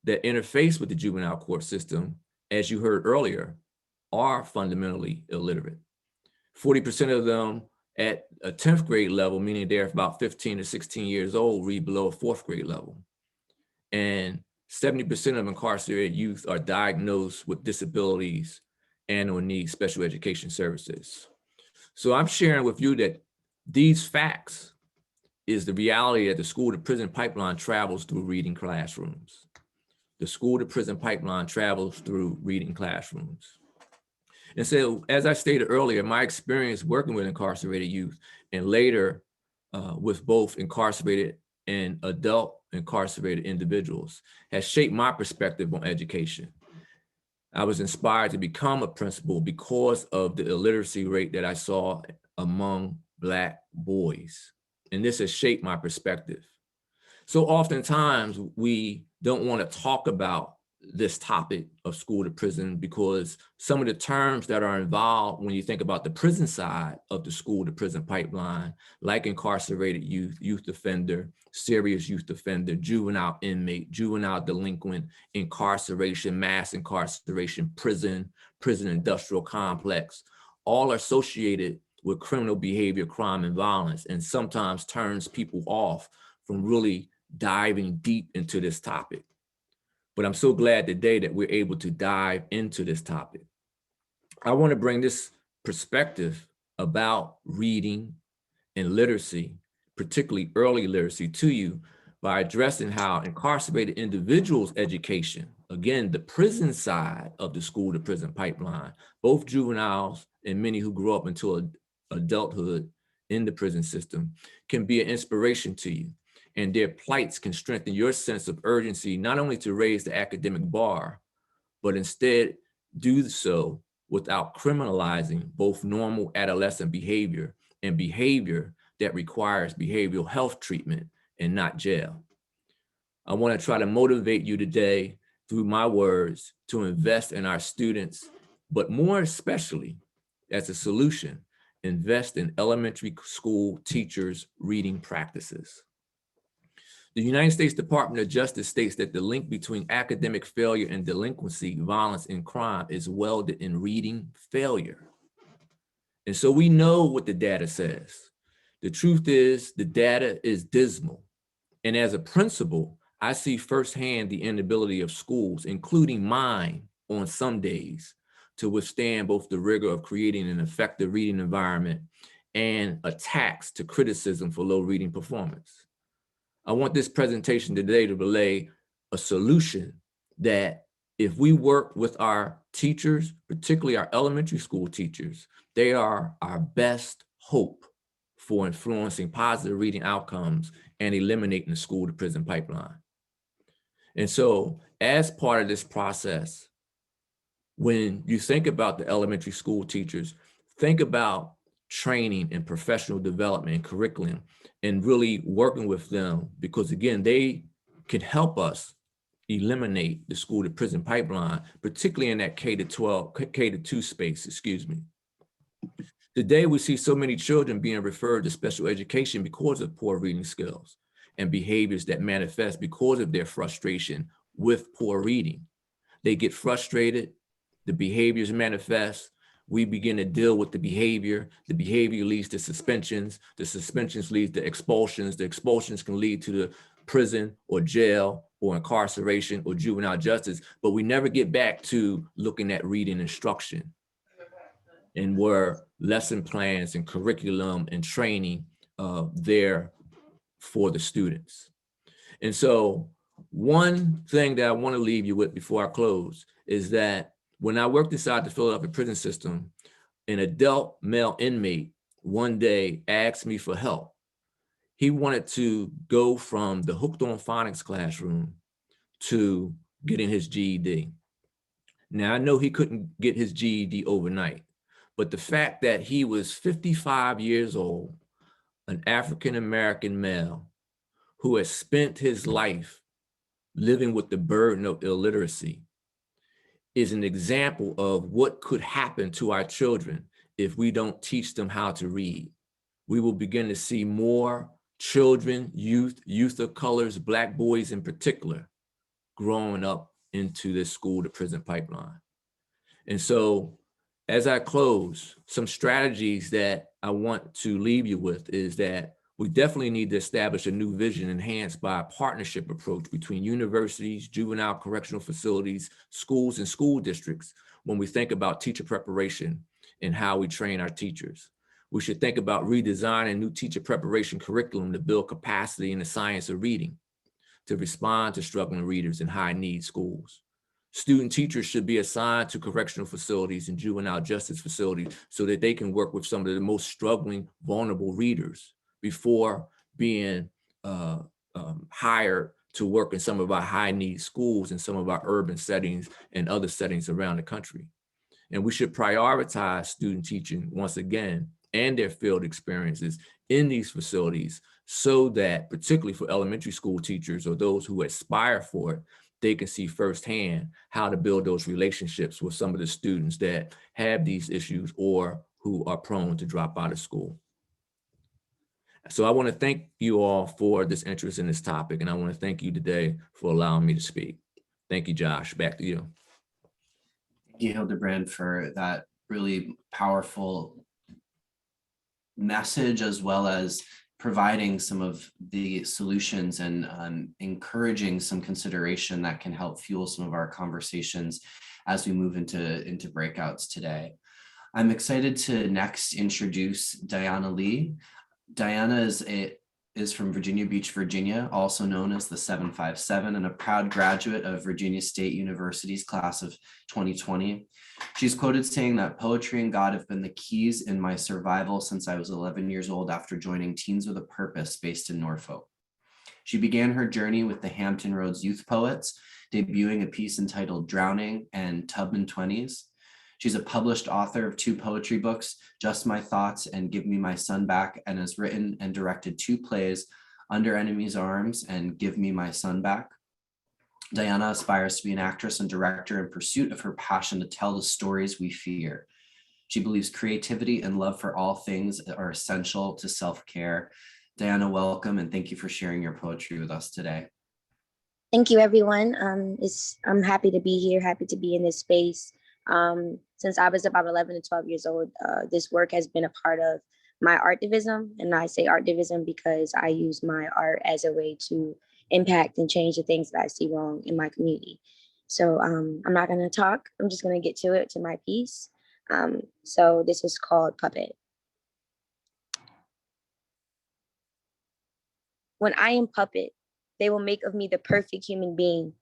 that interface with the juvenile court system, as you heard earlier, are fundamentally illiterate. 40% of them at a 10th grade level, meaning they're about 15 to 16 years old, read below a 4th grade level. And 70% of incarcerated youth are diagnosed with disabilities and or need special education services. So I'm sharing with you that these facts is the reality that the school to prison pipeline travels through reading classrooms. The school to prison pipeline travels through reading classrooms. And so, as I stated earlier, my experience working with incarcerated youth and later with both incarcerated and adult incarcerated individuals has shaped my perspective on education. I was inspired to become a principal because of the illiteracy rate that I saw among Black boys. And this has shaped my perspective. So oftentimes we don't want to talk about this topic of school to prison because some of the terms that are involved when you think about the prison side of the school to prison pipeline, like incarcerated youth, youth offender, serious youth offender, juvenile inmate, juvenile delinquent, incarceration, mass incarceration, prison industrial complex, all are associated with criminal behavior, crime, and violence, and sometimes turns people off from really diving deep into this topic. But I'm so glad today that we're able to dive into this topic. I want to bring this perspective about reading and literacy, particularly early literacy, to you by addressing how incarcerated individuals' education, again, the prison side of the school to prison pipeline, both juveniles and many who grew up into adulthood in the prison system, can be an inspiration to you. And their plights can strengthen your sense of urgency, not only to raise the academic bar, but instead do so without criminalizing both normal adolescent behavior and behavior that requires behavioral health treatment and not jail. I want to try to motivate you today through my words to invest in our students, but more especially as a solution, invest in elementary school teachers' reading practices. The United States Department of Justice states that the link between academic failure and delinquency, violence, and crime is welded in reading failure. And so we know what the data says. The truth is the data is dismal. And as a principal, I see firsthand the inability of schools, including mine on some days, to withstand both the rigor of creating an effective reading environment and attacks to criticism for low reading performance. I want this presentation today to relay a solution that if we work with our teachers, particularly our elementary school teachers, they are our best hope for influencing positive reading outcomes and eliminating the school to prison pipeline. And so as part of this process, when you think about the elementary school teachers, think about training and professional development and curriculum and really working with them, because again, they can help us eliminate the school to prison pipeline, particularly in that K-12, K-2 space, excuse me. Today, we see so many children being referred to special education because of poor reading skills and behaviors that manifest because of their frustration with poor reading. They get frustrated, the behaviors manifest, we begin to deal with the behavior leads to suspensions, the suspensions lead to expulsions, the expulsions can lead to the prison or jail or incarceration or juvenile justice, but we never get back to looking at reading instruction and where lesson plans and curriculum and training there for the students. And so one thing that I want to leave you with before I close is that when I worked inside the Philadelphia prison system, an adult male inmate one day asked me for help. He wanted to go from the hooked on phonics classroom to getting his GED. Now I know he couldn't get his GED overnight, but the fact that he was 55 years old, an African-American male who has spent his life living with the burden of illiteracy is an example of what could happen to our children if we don't teach them how to read. We will begin to see more children, youth of colors, Black boys in particular, growing up into this school to prison pipeline. And so as I close, some strategies that I want to leave you with is that we definitely need to establish a new vision enhanced by a partnership approach between universities, juvenile correctional facilities, schools, and school districts when we think about teacher preparation and how we train our teachers. We should think about redesigning new teacher preparation curriculum to build capacity in the science of reading, to respond to struggling readers in high need schools. Student teachers should be assigned to correctional facilities and juvenile justice facilities so that they can work with some of the most struggling, vulnerable readers before being hired to work in some of our high need schools and some of our urban settings and other settings around the country. And we should prioritize student teaching once again and their field experiences in these facilities so that, particularly for elementary school teachers or those who aspire for it, they can see firsthand how to build those relationships with some of the students that have these issues or who are prone to drop out of school. So I want to thank you all for this interest in this topic, and I want to thank you today for allowing me to speak. Thank you, Josh. Back to you. Thank you, Hildebrand, for that really powerful message, as well as providing some of the solutions and encouraging some consideration that can help fuel some of our conversations as we move into breakouts today. I'm excited to next introduce Diana Lee. Diana is from Virginia Beach, Virginia, also known as the 757, and a proud graduate of Virginia State University's class of 2020. She's quoted saying that poetry and God have been the keys in my survival since I was 11 years old after joining Teens with a Purpose based in Norfolk. She began her journey with the Hampton Roads Youth Poets, debuting a piece entitled Drowning and Tubman 20s. She's a published author of 2 poetry books, Just My Thoughts and Give Me My Son Back, and has written and directed 2 plays, Under Enemy's Arms and Give Me My Son Back. Diana aspires to be an actress and director in pursuit of her passion to tell the stories we fear. She believes creativity and love for all things are essential to self-care. Diana, welcome, and thank you for sharing your poetry with us today. Thank you, everyone. I'm happy to be here, happy to be in this space. Since I was about 11 to 12 years old, this work has been a part of my artivism. And I say artivism because I use my art as a way to impact and change the things that I see wrong in my community. So I'm not going to talk. I'm just going to get to my piece. So this is called Puppet. When I am puppet, they will make of me the perfect human being.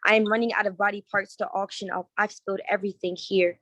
I am running out of body parts to auction off. I've spilled everything here.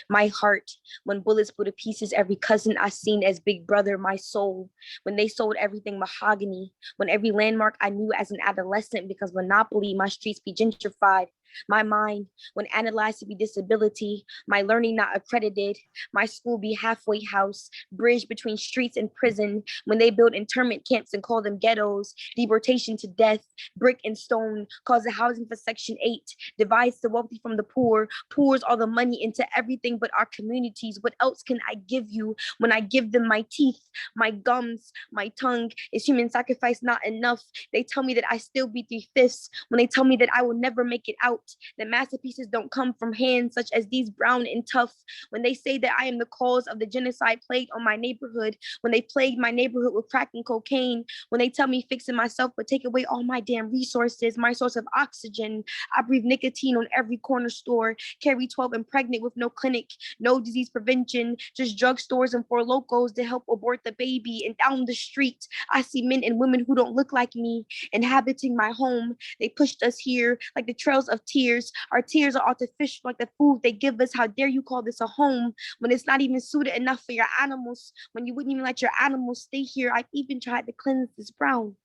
My heart, when bullets blew to pieces every cousin I seen as big brother, my soul, when they sold everything mahogany, when every landmark I knew as an adolescent because monopoly, my streets be gentrified. My mind, when analyzed to be disability, my learning not accredited, my school be halfway house, bridge between streets and prison, when they build internment camps and call them ghettos, deportation to death, brick and stone, cause the housing for Section 8, divides the wealthy from the poor, pours all the money into everything but our communities. What else can I give you when I give them my teeth, my gums, my tongue? Is human sacrifice not enough? They tell me that I still be 3/5 when they tell me that I will never make it out, that masterpieces don't come from hands such as these brown and tough. When they say that I am the cause of the genocide plague on my neighborhood, when they plague my neighborhood with crack and cocaine, when they tell me fixing myself but take away all my damn resources, my source of oxygen. I breathe nicotine on every corner store, carry 12 and pregnant with no clinic, no disease prevention, just drugstores and 4 locals to help abort the baby. And down the street, I see men and women who don't look like me inhabiting my home. They pushed us here like the trails of tears. Our tears are artificial like the food they give us. How dare you call this a home when it's not even suited enough for your animals, when you wouldn't even let your animals stay here. I've even tried to cleanse this brown,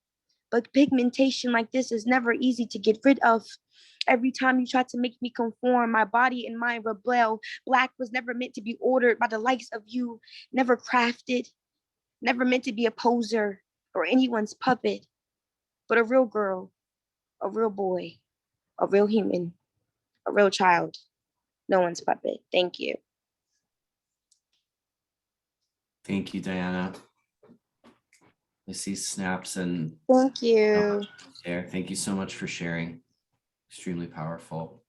but pigmentation like this is never easy to get rid of. Every time you try to make me conform, my body and mind rebel. Black was never meant to be ordered by the likes of you, never crafted, never meant to be a poser or anyone's puppet, but a real girl, a real boy, a real human, a real child, no one's puppet. Thank you. Thank you, Diana. I see snaps and Thank you. there. Thank you so much for sharing. Extremely powerful.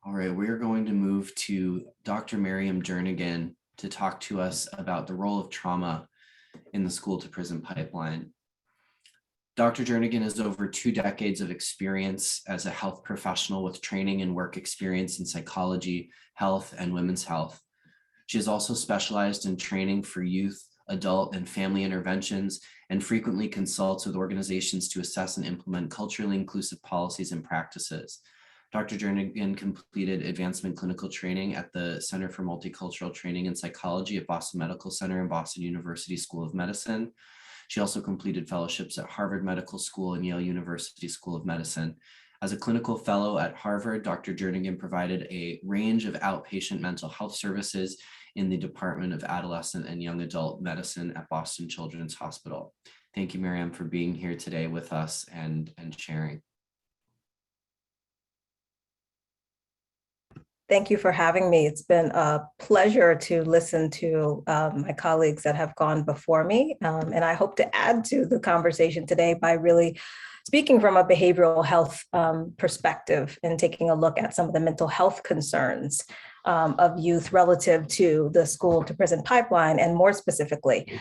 All right, we're going to move to Dr. Miriam Jernigan to talk to us about the role of trauma in the school to prison pipeline. Dr. Jernigan has over 2 decades of experience as a health professional with training and work experience in psychology, health, and women's health. She has also specialized in training for youth, adult, and family interventions, and frequently consults with organizations to assess and implement culturally inclusive policies and practices. Dr. Jernigan completed advancement clinical training at the Center for Multicultural Training in Psychology at Boston Medical Center and Boston University School of Medicine. She also completed fellowships at Harvard Medical School and Yale University School of Medicine. As a clinical fellow at Harvard, Dr. Jernigan provided a range of outpatient mental health services in the Department of Adolescent and Young Adult Medicine at Boston Children's Hospital. Thank you, Miriam, for being here today with us and sharing. Thank you for having me. It's been a pleasure to listen to my colleagues that have gone before me. And I hope to add to the conversation today by really speaking from a behavioral health perspective and taking a look at some of the mental health concerns of youth relative to the school to prison pipeline, and more specifically,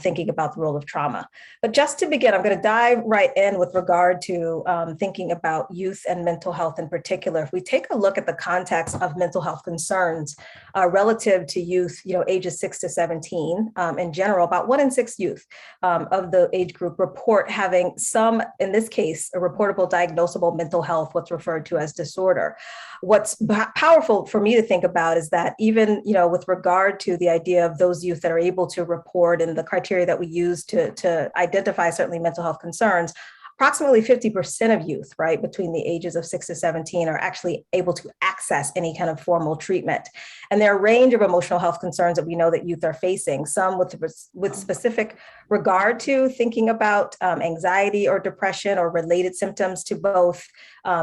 thinking about the role of trauma. But just to begin, I'm going to dive right in with regard to thinking about youth and mental health in particular. If we take a look at the context of mental health concerns relative to youth, ages 6 to 17, in general, about 1 in 6 youth of the age group report having some, in this case, a reportable diagnosable mental health, what's referred to as disorder. What's powerful for me to think about is that even, with regard to the idea of those youth that are able to report and the criteria that we use to identify certainly mental health concerns, approximately 50% of youth, right, between the ages of 6 to 17 are actually able to access any kind of formal treatment. And there are a range of emotional health concerns that we know that youth are facing, some with specific regard to thinking about anxiety or depression or related symptoms to both.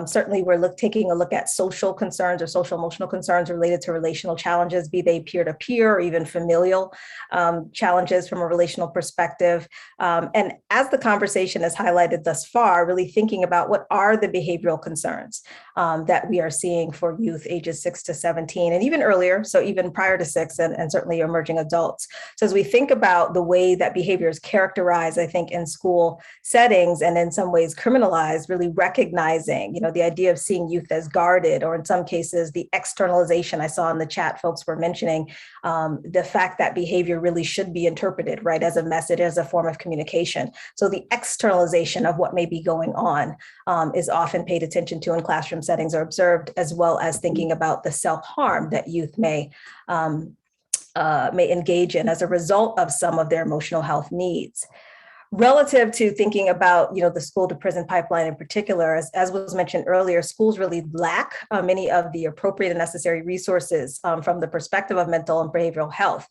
Certainly, we're taking a look at social concerns or social emotional concerns related to relational challenges, be they peer-to-peer or even familial challenges from a relational perspective. And as the conversation has highlighted thus far, really thinking about what are the behavioral concerns that we are seeing for youth ages 6 to 17 and even earlier, so even prior to 6 and certainly emerging adults. So as we think about the way that behavior is characterized, I think in school settings and in some ways criminalized, really recognizing, the idea of seeing youth as guarded, or in some cases, the externalization I saw in the chat, folks were mentioning the fact that behavior really should be interpreted, right, as a message, as a form of communication. So the externalization of what may be going on is often paid attention to in classroom settings or observed, as well as thinking about the self-harm that youth may engage in as a result of some of their emotional health needs. Relative to thinking about, the school to prison pipeline in particular, as was mentioned earlier, schools really lack many of the appropriate and necessary resources from the perspective of mental and behavioral health.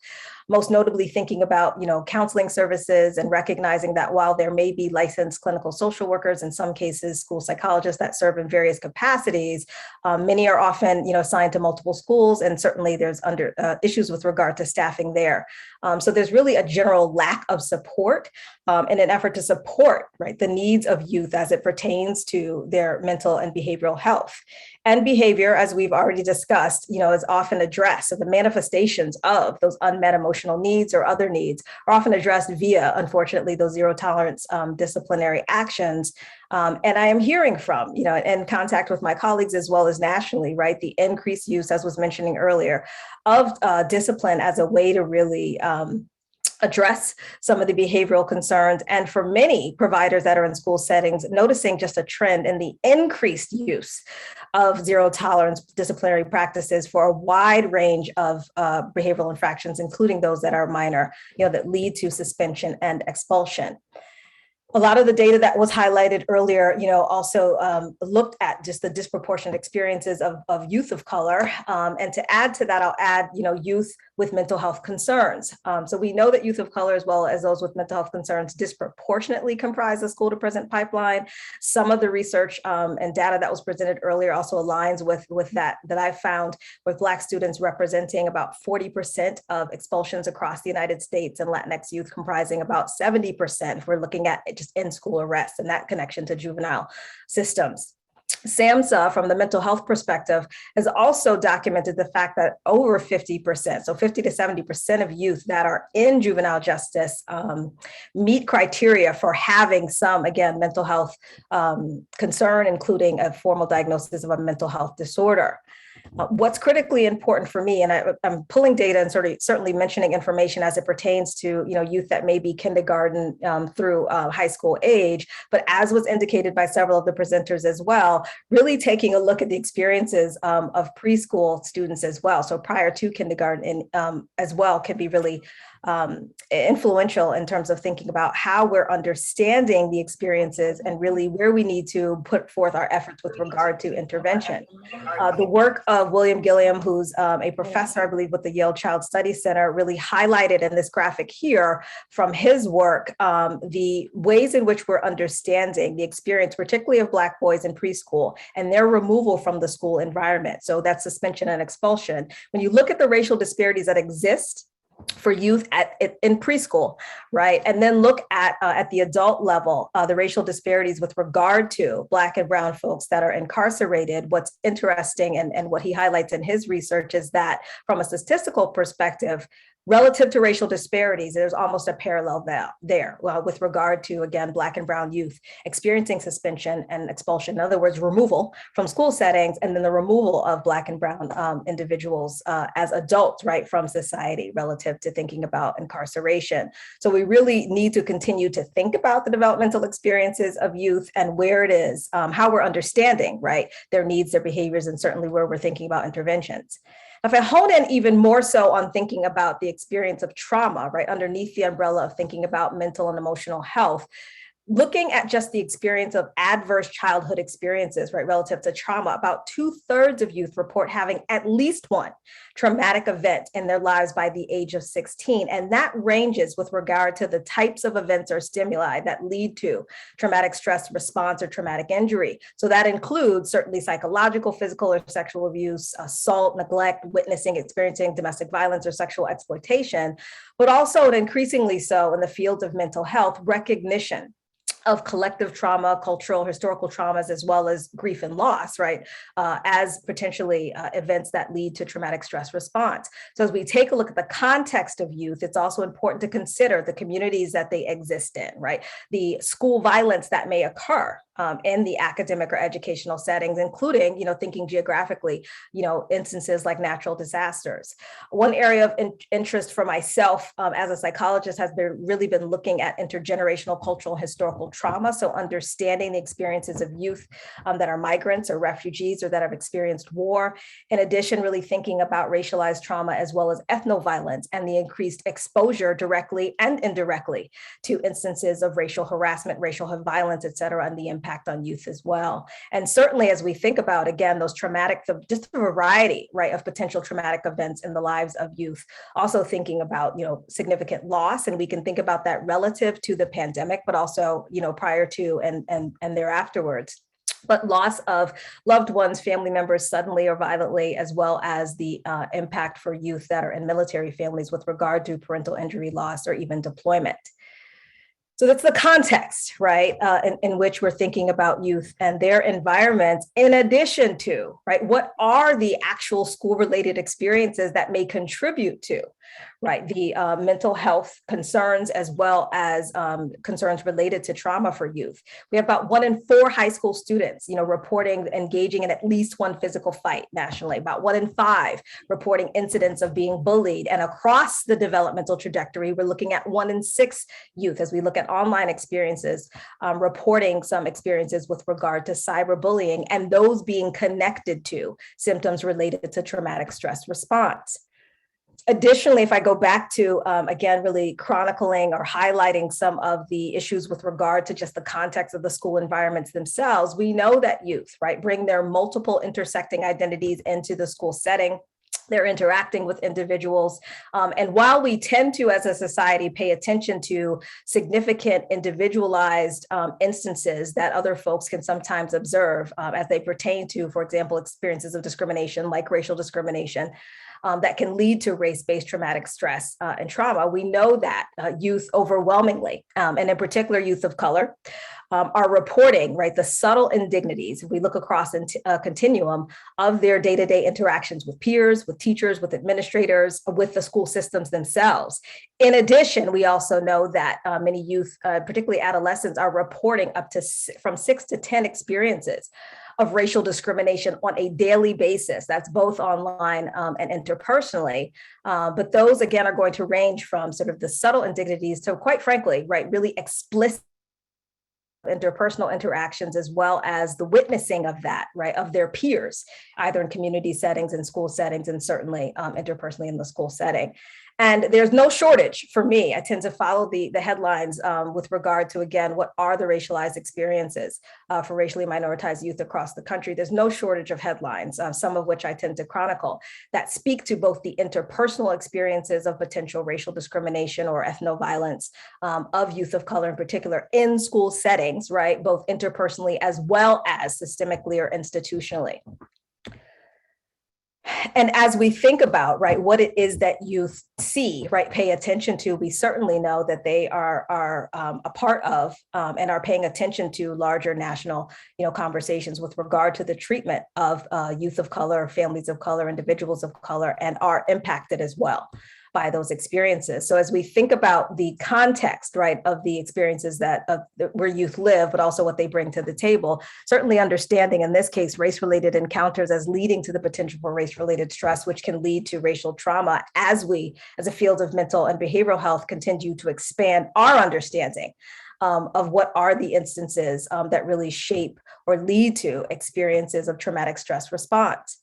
Most notably thinking about, counseling services and recognizing that while there may be licensed clinical social workers, in some cases, school psychologists that serve in various capacities, many are often, assigned to multiple schools, and certainly there's issues with regard to staffing there. So there's really a general lack of support in an effort to support, right, the needs of youth as it pertains to their mental and behavioral health. And behavior, as we've already discussed, is often addressed. So the manifestations of those unmet emotional needs or other needs are often addressed via, unfortunately, those zero tolerance disciplinary actions. And I am hearing from, in contact with my colleagues as well as nationally, right, the increased use, as was mentioning earlier, of discipline as a way to really address some of the behavioral concerns. And for many providers that are in school settings, noticing just a trend in the increased use of zero tolerance disciplinary practices for a wide range of behavioral infractions, including those that are minor, that lead to suspension and expulsion. A lot of the data that was highlighted earlier, also looked at just the disproportionate experiences of youth of color. And to add to that, I'll add, youth with mental health concerns. So we know that youth of color, as well as those with mental health concerns, disproportionately comprise the school to prison pipeline. Some of the research and data that was presented earlier also aligns with that I found, with Black students representing about 40% of expulsions across the United States, and Latinx youth comprising about 70% if we're looking at just in-school arrests and that connection to juvenile systems. SAMHSA, from the mental health perspective, has also documented the fact that over 50%, so 50 to 70% of youth that are in juvenile justice meet criteria for having some, again, mental health concern, including a formal diagnosis of a mental health disorder. What's critically important for me, and I'm pulling data and certainly mentioning information as it pertains to youth that may be kindergarten through high school age, but as was indicated by several of the presenters as well, really taking a look at the experiences of preschool students as well. So prior to kindergarten as well can be really influential in terms of thinking about how we're understanding the experiences and really where we need to put forth our efforts with regard to intervention. The work of William Gilliam, who's a professor, I believe, with the Yale Child Studies Center, really highlighted in this graphic here from his work, the ways in which we're understanding the experience, particularly of Black boys in preschool and their removal from the school environment. So that's suspension and expulsion. When you look at the racial disparities that exist for youth in preschool, right? And then look at the adult level, the racial disparities with regard to Black and brown folks that are incarcerated. What's interesting and what he highlights in his research is that from a statistical perspective, relative to racial disparities, there's almost a parallel there with regard to, again, Black and brown youth experiencing suspension and expulsion. In other words, removal from school settings, and then the removal of Black and brown individuals as adults, right, from society relative to thinking about incarceration. So we really need to continue to think about the developmental experiences of youth and where it is, how we're understanding, right, their needs, their behaviors, and certainly where we're thinking about interventions. If I hone in even more so on thinking about the experience of trauma, right, underneath the umbrella of thinking about mental and emotional health, looking at just the experience of adverse childhood experiences, right, relative to trauma, about 2/3 of youth report having at least one traumatic event in their lives by the age of 16. And that ranges with regard to the types of events or stimuli that lead to traumatic stress response or traumatic injury. So that includes certainly psychological, physical, or sexual abuse, assault, neglect, witnessing, experiencing domestic violence or sexual exploitation, but also, and increasingly so in the field of mental health, recognition of collective trauma, cultural, historical traumas, as well as grief and loss, right, as potentially events that lead to traumatic stress response. So as we take a look at the context of youth, it's also important to consider the communities that they exist in, right, the school violence that may occur in the academic or educational settings, including, thinking geographically, instances like natural disasters. One area of interest for myself as a psychologist has really been looking at intergenerational cultural and historical trauma. So understanding the experiences of youth that are migrants or refugees or that have experienced war. In addition, really thinking about racialized trauma as well as ethnoviolence and the increased exposure directly and indirectly to instances of racial harassment, racial violence, et cetera, and the impact on youth as well. And certainly as we think about, again, those traumatic, just a variety, right, of potential traumatic events in the lives of youth, also thinking about, significant loss, and we can think about that relative to the pandemic, but also, prior to and there afterwards. But loss of loved ones, family members suddenly or violently, as well as the impact for youth that are in military families with regard to parental injury loss or even deployment. So that's the context, right, in which we're thinking about youth and their environments, in addition to, right, what are the actual school-related experiences that may contribute to, right, the mental health concerns as well as concerns related to trauma for youth. We have about 1 in 4 high school students, reporting engaging in at least one physical fight nationally, about 1 in 5 reporting incidents of being bullied. And across the developmental trajectory, we're looking at 1 in 6 youth, as we look at online experiences, reporting some experiences with regard to cyberbullying, and those being connected to symptoms related to traumatic stress response. Additionally, if I go back to, again, really chronicling or highlighting some of the issues with regard to just the context of the school environments themselves, we know that youth, right, bring their multiple intersecting identities into the school setting. They're interacting with individuals. And while we tend to, as a society, pay attention to significant individualized instances that other folks can sometimes observe as they pertain to, for example, experiences of discrimination like racial discrimination, that can lead to race-based traumatic stress and trauma, we know that youth overwhelmingly, and in particular youth of color, are reporting, right, the subtle indignities, if we look across a continuum of their day-to-day interactions with peers, with teachers, with administrators, with the school systems themselves. In addition, we also know that many youth, particularly adolescents, are reporting up to from 6 to 10 experiences of racial discrimination on a daily basis. That's both online and interpersonally. But those, again, are going to range from sort of the subtle indignities to, quite frankly, right, really explicit interpersonal interactions, as well as the witnessing of that, right, of their peers, either in community settings and school settings, and certainly interpersonally in the school setting. And there's no shortage for me. I tend to follow the headlines with regard to, again, what are the racialized experiences for racially minoritized youth across the country. There's no shortage of headlines, some of which I tend to chronicle, that speak to both the interpersonal experiences of potential racial discrimination or ethnoviolence of youth of color in particular in school settings, right, both interpersonally as well as systemically or institutionally. And as we think about, right, what it is that youth see, right, pay attention to, we certainly know that they are a part of and are paying attention to larger national, conversations with regard to the treatment of youth of color, families of color, individuals of color, and are impacted as well by those experiences. So as we think about the context, right, of the experiences that where youth live, but also what they bring to the table, certainly understanding in this case race-related encounters as leading to the potential for race-related stress, which can lead to racial trauma as we, as a field of mental and behavioral health, continue to expand our understanding of what are the instances that really shape or lead to experiences of traumatic stress response.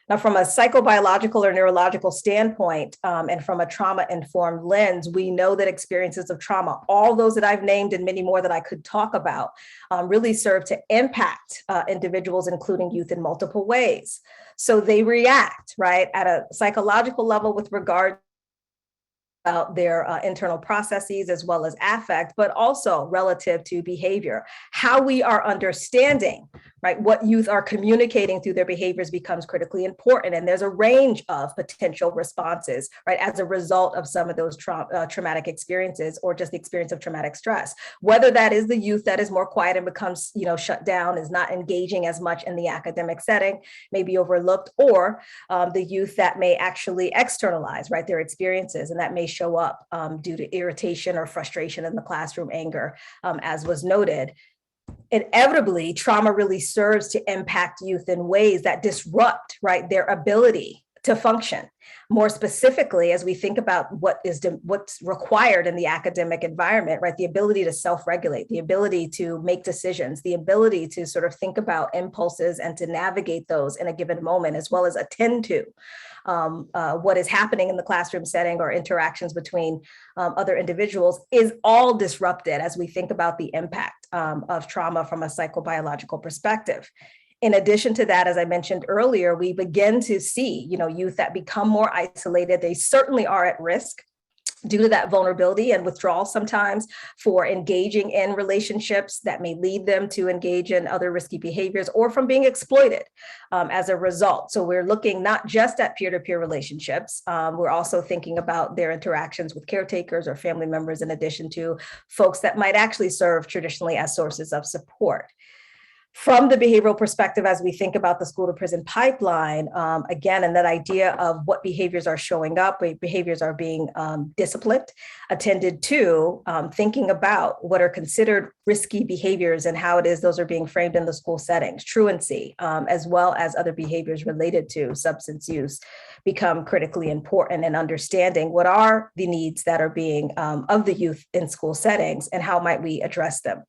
Now, from a psychobiological or neurological standpoint, and from a trauma-informed lens, we know that experiences of trauma, all those that I've named and many more that I could talk about, really serve to impact individuals, including youth, in multiple ways. So they react, right, at a psychological level with regard about their internal processes as well as affect, but also relative to behavior. How we are understanding, right, what youth are communicating through their behaviors becomes critically important. And there's a range of potential responses, right, as a result of some of those traumatic experiences or just the experience of traumatic stress. Whether that is the youth that is more quiet and becomes, shut down, is not engaging as much in the academic setting, may be overlooked, or the youth that may actually externalize, right, their experiences, and that may show up due to irritation or frustration in the classroom, anger, as was noted. Inevitably, trauma really serves to impact youth in ways that disrupt, right, their ability to function. More specifically, as we think about what's required in the academic environment, right, the ability to self-regulate, the ability to make decisions, the ability to sort of think about impulses and to navigate those in a given moment, as well as attend to what is happening in the classroom setting or interactions between other individuals, is all disrupted as we think about the impact of trauma from a psychobiological perspective. In addition to that, as I mentioned earlier, we begin to see, youth that become more isolated. They certainly are at risk due to that vulnerability and withdrawal sometimes for engaging in relationships that may lead them to engage in other risky behaviors, or from being exploited as a result. So we're looking not just at peer-to-peer relationships, we're also thinking about their interactions with caretakers or family members, in addition to folks that might actually serve traditionally as sources of support. From the behavioral perspective, as we think about the school to prison pipeline, again, and that idea of what behaviors are showing up, what behaviors are being disciplined, attended to, thinking about what are considered risky behaviors and how it is those are being framed in the school settings, truancy, as well as other behaviors related to substance use, become critically important in understanding what are the needs that are being of the youth in school settings and how might we address them.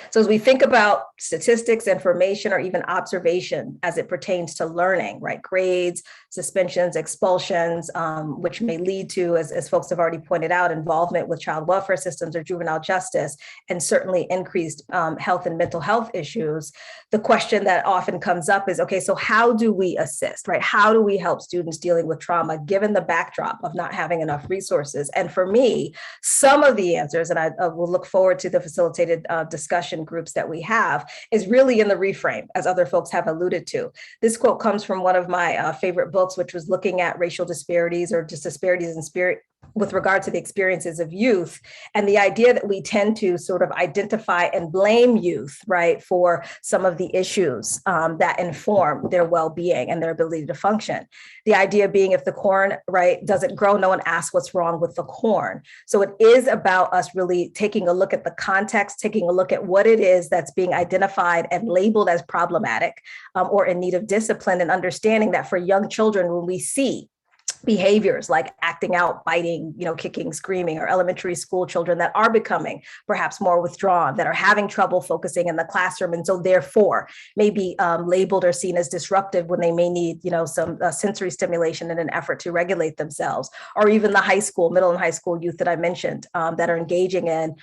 So as we think about statistics, information, or even observation as it pertains to learning, right, grades, suspensions, expulsions, which may lead to, as folks have already pointed out, involvement with child welfare systems or juvenile justice, and certainly increased health and mental health issues, the question that often comes up is, okay, so how do we assist, right? How do we help students dealing with trauma, given the backdrop of not having enough resources? And for me, some of the answers, and I will look forward to the facilitated discussion groups that we have, is really in the reframe, as other folks have alluded to. This quote comes from one of my favorite books, which was looking at racial disparities or just disparities in spirit with regard to the experiences of youth, and the idea that we tend to sort of identify and blame youth, right, for some of the issues that inform their well-being and their ability to function. The idea being, if the corn, right, doesn't grow, no one asks what's wrong with the corn. So it is about us really taking a look at the context, taking a look at what it is that's being identified and labeled as problematic or in need of discipline, and understanding that for young children, when we see behaviors like acting out, biting, kicking, screaming, or elementary school children that are becoming perhaps more withdrawn, that are having trouble focusing in the classroom, and so therefore may be labeled or seen as disruptive when they may need, some sensory stimulation in an effort to regulate themselves, or even the middle and high school youth that I mentioned that are engaging in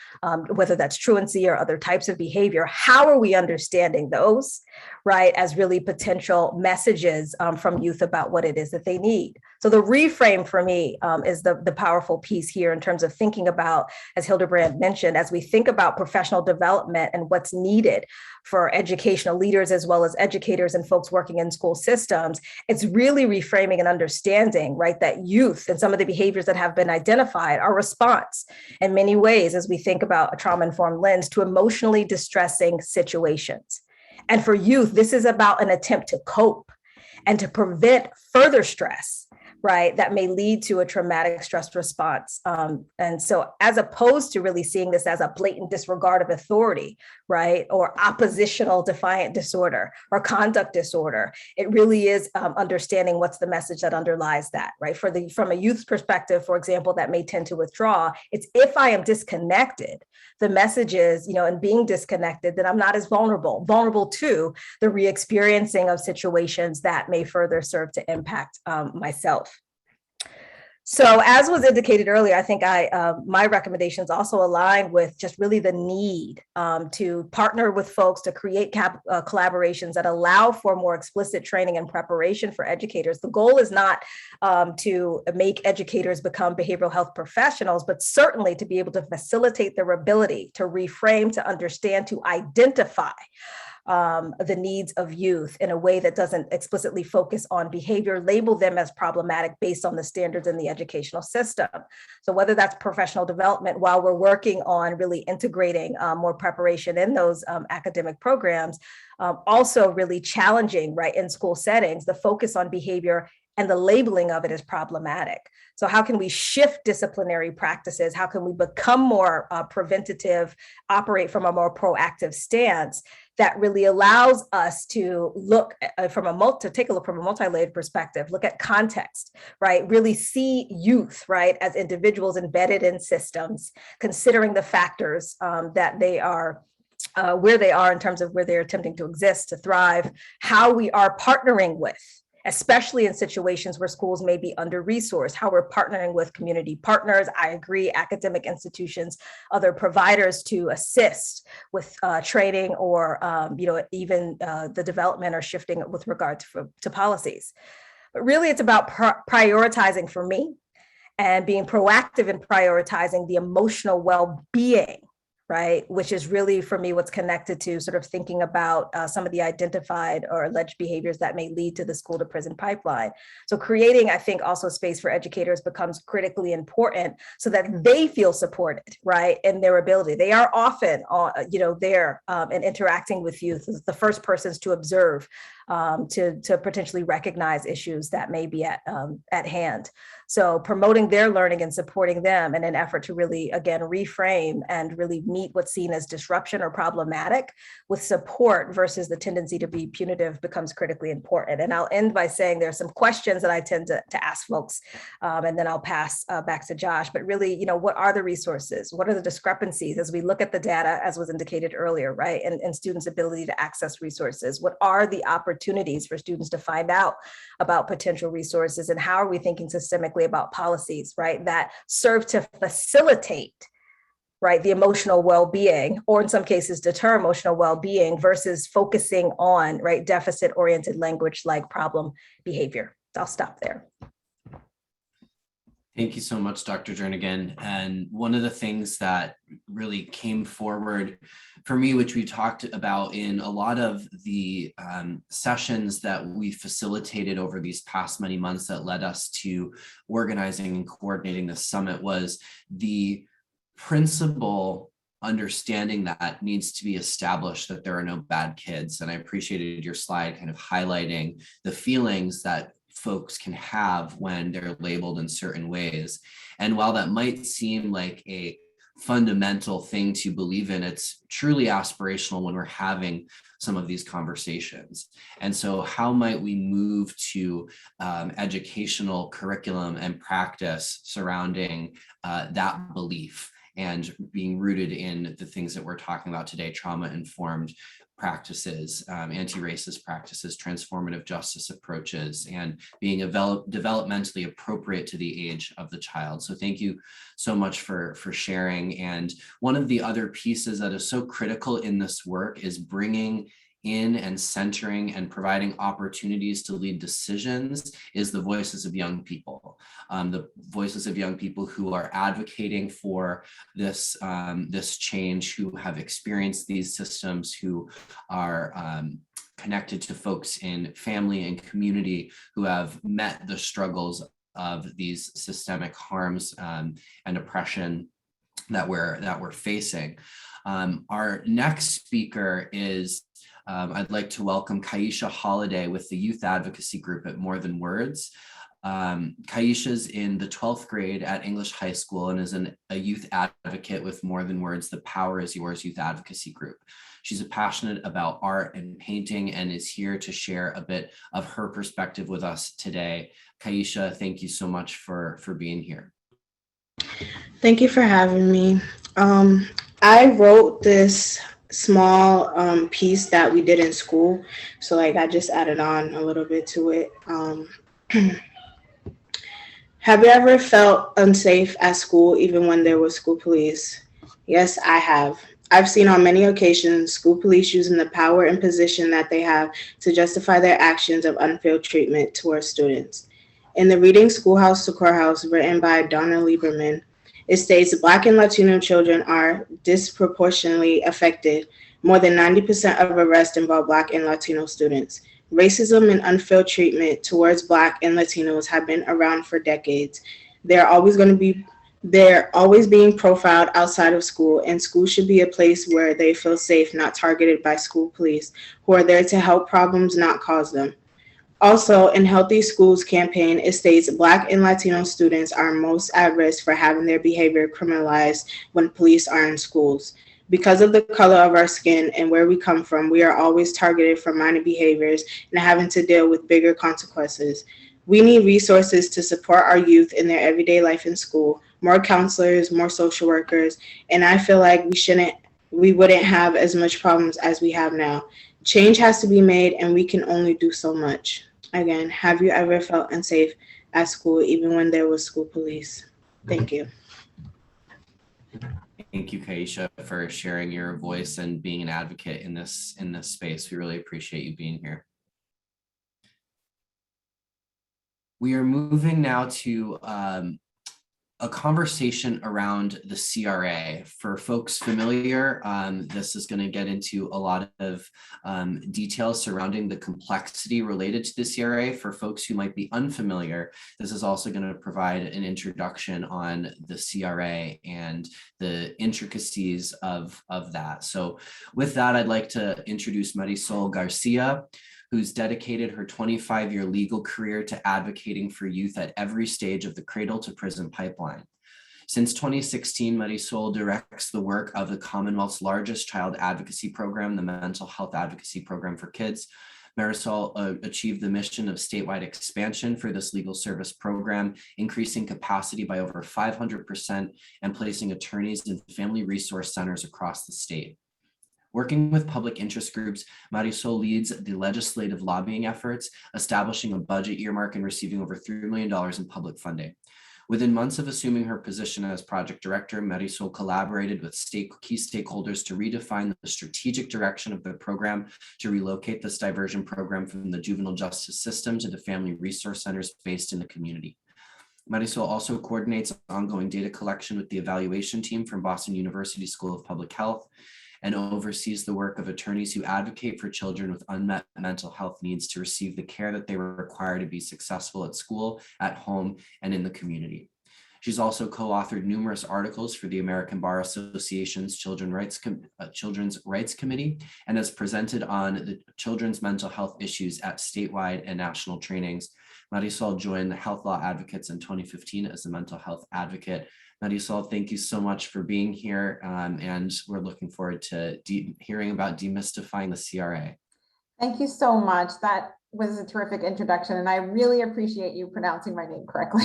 whether that's truancy or other types of behavior. How are we understanding those, right, as really potential messages from youth about what it is that they need? So the reframe for me is the powerful piece here in terms of thinking about, as Hildebrand mentioned, as we think about professional development and what's needed for educational leaders as well as educators and folks working in school systems, it's really reframing and understanding, right, that youth and some of the behaviors that have been identified are response in many ways, as we think about a trauma-informed lens, to emotionally distressing situations. And for youth, this is about an attempt to cope and to prevent further stress, right, that may lead to a traumatic stress response. And so as opposed to really seeing this as a blatant disregard of authority, right, or oppositional defiant disorder or conduct disorder, it really is understanding what's the message that underlies that, right? From a youth perspective, for example, that may tend to withdraw, it's if I am disconnected, the message is, in being disconnected, that I'm not as vulnerable to the re-experiencing of situations that may further serve to impact myself. So as was indicated earlier, I think my recommendations also align with just really the need to partner with folks to create collaborations that allow for more explicit training and preparation for educators. The goal is not to make educators become behavioral health professionals, but certainly to be able to facilitate their ability to reframe, to understand, to identify the needs of youth in a way that doesn't explicitly focus on behavior, label them as problematic based on the standards in the educational system. So whether that's professional development while we're working on really integrating more preparation in those academic programs, also really challenging, right, in school settings, the focus on behavior and the labeling of it as problematic. So how can we shift disciplinary practices? How can we become more preventative, operate from a more proactive stance that really allows us to look take a look from a multi-layered perspective, look at context, right? Really see youth, right, as individuals embedded in systems, considering the factors that they are where they are in terms of where they're attempting to exist, to thrive, how we are partnering with, especially in situations where schools may be under-resourced, how we're partnering with community partners, I agree, academic institutions, other providers to assist with training or even the development or shifting with regard to policies. But really it's about prioritizing for me and being proactive in prioritizing the emotional well-being, right? Which is really, for me, what's connected to sort of thinking about some of the identified or alleged behaviors that may lead to the school to prison pipeline. So creating, I think, also space for educators becomes critically important so that they feel supported, right, in their ability. They are often, there and interacting with youth as the first persons to observe, to potentially recognize issues that may be at hand. So promoting their learning and supporting them in an effort to really, again, reframe and really meet what's seen as disruption or problematic with support versus the tendency to be punitive becomes critically important. And I'll end by saying there are some questions that I tend to ask folks, and then I'll pass back to Josh. But really, what are the resources? What are the discrepancies as we look at the data, as was indicated earlier, right? And students' ability to access resources. What are the opportunities for students to find out about potential resources, and how are we thinking systemically about policies, right, that serve to facilitate, right, the emotional well-being, or in some cases deter emotional well-being versus focusing on, right, deficit-oriented language like problem behavior. I'll stop there. Thank you so much, Dr. Jernigan. And one of the things that really came forward for me, which we talked about in a lot of the sessions that we facilitated over these past many months that led us to organizing and coordinating this summit, was the principle understanding that needs to be established that there are no bad kids. And I appreciated your slide kind of highlighting the feelings that folks can have when they're labeled in certain ways. And while that might seem like a fundamental thing to believe in, it's truly aspirational when we're having some of these conversations. And so how might we move to educational curriculum and practice surrounding that belief and being rooted in the things that we're talking about today: trauma-informed practices, anti-racist practices, transformative justice approaches, and being developmentally appropriate to the age of the child. So thank you so much for sharing. And one of the other pieces that is so critical in this work is bringing in and centering and providing opportunities to lead decisions is the voices of young people, the voices of young people who are advocating for this, this change, who have experienced these systems, who are connected to folks in family and community who have met the struggles of these systemic harms and oppression that we're facing. Our next speaker is I'd like to welcome Kaisha Holiday with the Youth Advocacy Group at More Than Words. Kaisha's in the 12th grade at English High School and is a youth advocate with More Than Words, the Power is Yours Youth Advocacy Group. She's passionate about art and painting and is here to share a bit of her perspective with us today. Kaisha, thank you so much for being here. Thank you for having me. I wrote this small piece that we did in school, so I just added on a little bit to it. Have you ever felt unsafe at school even when there was school police? Yes, I have. I've seen on many occasions school police using the power and position that they have to justify their actions of unfair treatment towards students. In the reading Schoolhouse to Courthouse, written by Donna Lieberman, it states Black and Latino children are disproportionately affected. More than 90% of arrests involve Black and Latino students. Racism and unfair treatment towards Black and Latinos have been around for decades. They're always being profiled outside of school, and school should be a place where they feel safe, not targeted by school police who are there to help problems, not cause them. Also, in Healthy Schools campaign, it states Black and Latino students are most at risk for having their behavior criminalized when police are in schools. Because of the color of our skin and where we come from, we are always targeted for minor behaviors and having to deal with bigger consequences. We need resources to support our youth in their everyday life in school, more counselors, more social workers, and I feel like we wouldn't have as much problems as we have now. Change has to be made, and we can only do so much. Again, have you ever felt unsafe at school even when there was school police? Thank you. Thank you, Kaisha, for sharing your voice and being an advocate in this space. We really appreciate you being here. We are moving now to a conversation around the CRA. For folks familiar, this is going to get into a lot of details surrounding the complexity related to the CRA. For folks who might be unfamiliar, this is also going to provide an introduction on the CRA and the intricacies of that. So with that, I'd like to introduce Marisol Garcia, who's dedicated her 25-year legal career to advocating for youth at every stage of the cradle to prison pipeline. Since 2016, Marisol directs the work of the Commonwealth's largest child advocacy program, the Mental Health Advocacy Program for Kids. Marisol achieved the mission of statewide expansion for this legal service program, increasing capacity by over 500% and placing attorneys in family resource centers across the state. Working with public interest groups, Marisol leads the legislative lobbying efforts, establishing a budget earmark and receiving over $3 million in public funding. Within months of assuming her position as project director, Marisol collaborated with key stakeholders to redefine the strategic direction of the program to relocate this diversion program from the juvenile justice system to the family resource centers based in the community. Marisol also coordinates ongoing data collection with the evaluation team from Boston University School of Public Health and oversees the work of attorneys who advocate for children with unmet mental health needs to receive the care that they require to be successful at school, at home, and in the community. She's also co-authored numerous articles for the American Bar Association's Children's Rights Committee and has presented on the children's mental health issues at statewide and national trainings. Marisol joined the Health Law Advocates in 2015 as a mental health advocate. Marisol, thank you so much for being here, and we're looking forward to hearing about demystifying the CRA. Thank you so much. That was a terrific introduction, and I really appreciate you pronouncing my name correctly.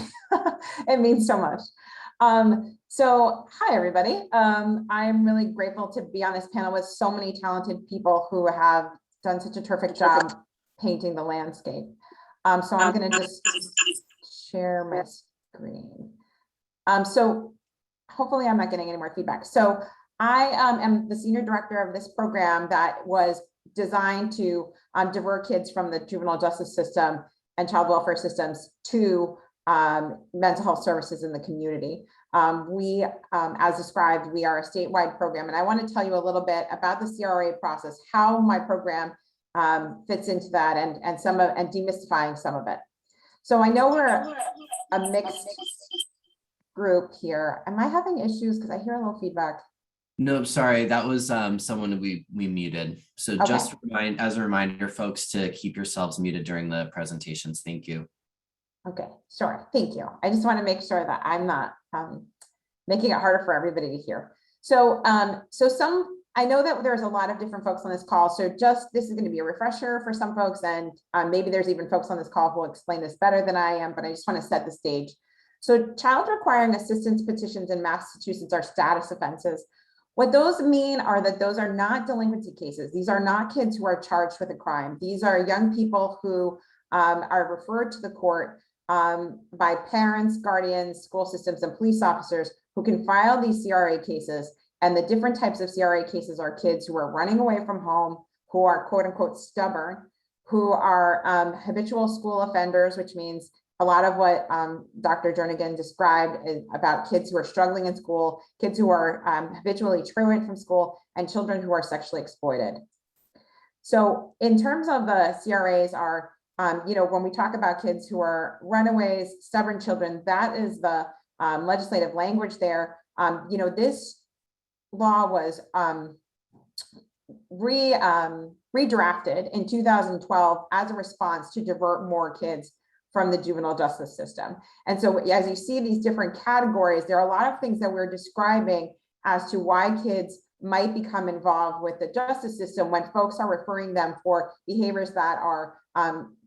It means so much. So hi, everybody. I'm really grateful to be on this panel with so many talented people who have done such a terrific job painting the landscape. So I'm going to just share my screen. So hopefully I'm not getting any more feedback. So I am the senior director of this program that was designed to divert kids from the juvenile justice system and child welfare systems to mental health services in the community. As described, we are a statewide program, and I want to tell you a little bit about the CRA process, how my program fits into that, and demystifying some of it. So I know we're a mixed group here. Am I having issues? Because I hear a little feedback. No, sorry, that was someone we muted. So okay. Just as a reminder, folks, to keep yourselves muted during the presentations. Thank you. Okay, sure. Thank you. I just want to make sure that I'm not making it harder for everybody to hear. So, I know that there's a lot of different folks on this call. So this is going to be a refresher for some folks, and maybe there's even folks on this call who will explain this better than I am, but I just want to set the stage. So child requiring assistance petitions in Massachusetts are status offenses. What those mean are that those are not delinquency cases. These are not kids who are charged with a crime. These are young people who are referred to the court by parents, guardians, school systems, and police officers who can file these CRA cases. And the different types of CRA cases are kids who are running away from home, who are quote unquote stubborn, who are habitual school offenders, which means a lot of what Dr. Jernigan described is about kids who are struggling in school, kids who are habitually truant from school, and children who are sexually exploited. So in terms of the CRAs are, when we talk about kids who are runaways, stubborn children, that is the legislative language there. This law was redrafted in 2012 as a response to divert more kids from the juvenile justice system. And so as you see these different categories, there are a lot of things that we're describing as to why kids might become involved with the justice system when folks are referring them for behaviors that are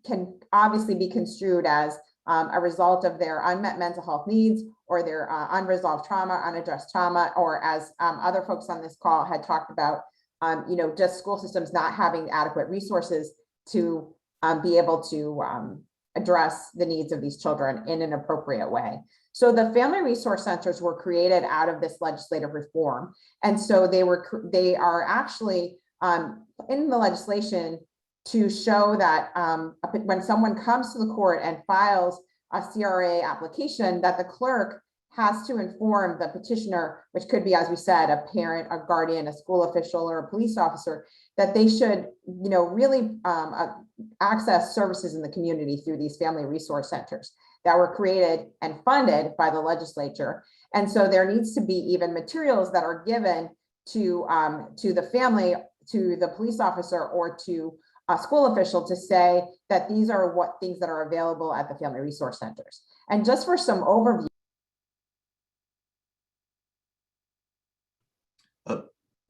can obviously be construed as a result of their unmet mental health needs or their unresolved trauma, unaddressed trauma, or as other folks on this call had talked about, just school systems not having adequate resources to be able to address the needs of these children in an appropriate way. So the family resource centers were created out of this legislative reform. And so they are actually in the legislation to show that when someone comes to the court and files a CRA application, that the clerk has to inform the petitioner, which could be, as we said, a parent, a guardian, a school official, or a police officer, that they should, really access services in the community through these family resource centers that were created and funded by the legislature. And so there needs to be even materials that are given to the family, to the police officer, or to a school official to say that these are what things that are available at the family resource centers. And just for some overview.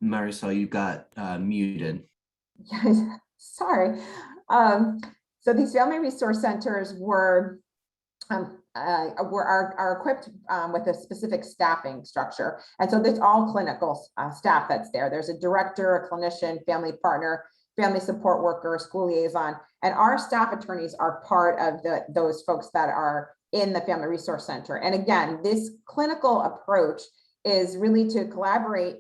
Marisol, you got muted. Sorry. So these family resource centers are equipped with a specific staffing structure. And so there's all clinical staff that's there. There's a director, a clinician, family partner, family support worker, school liaison, and our staff attorneys are part of those folks that are in the family resource center. And again, this clinical approach is really to collaborate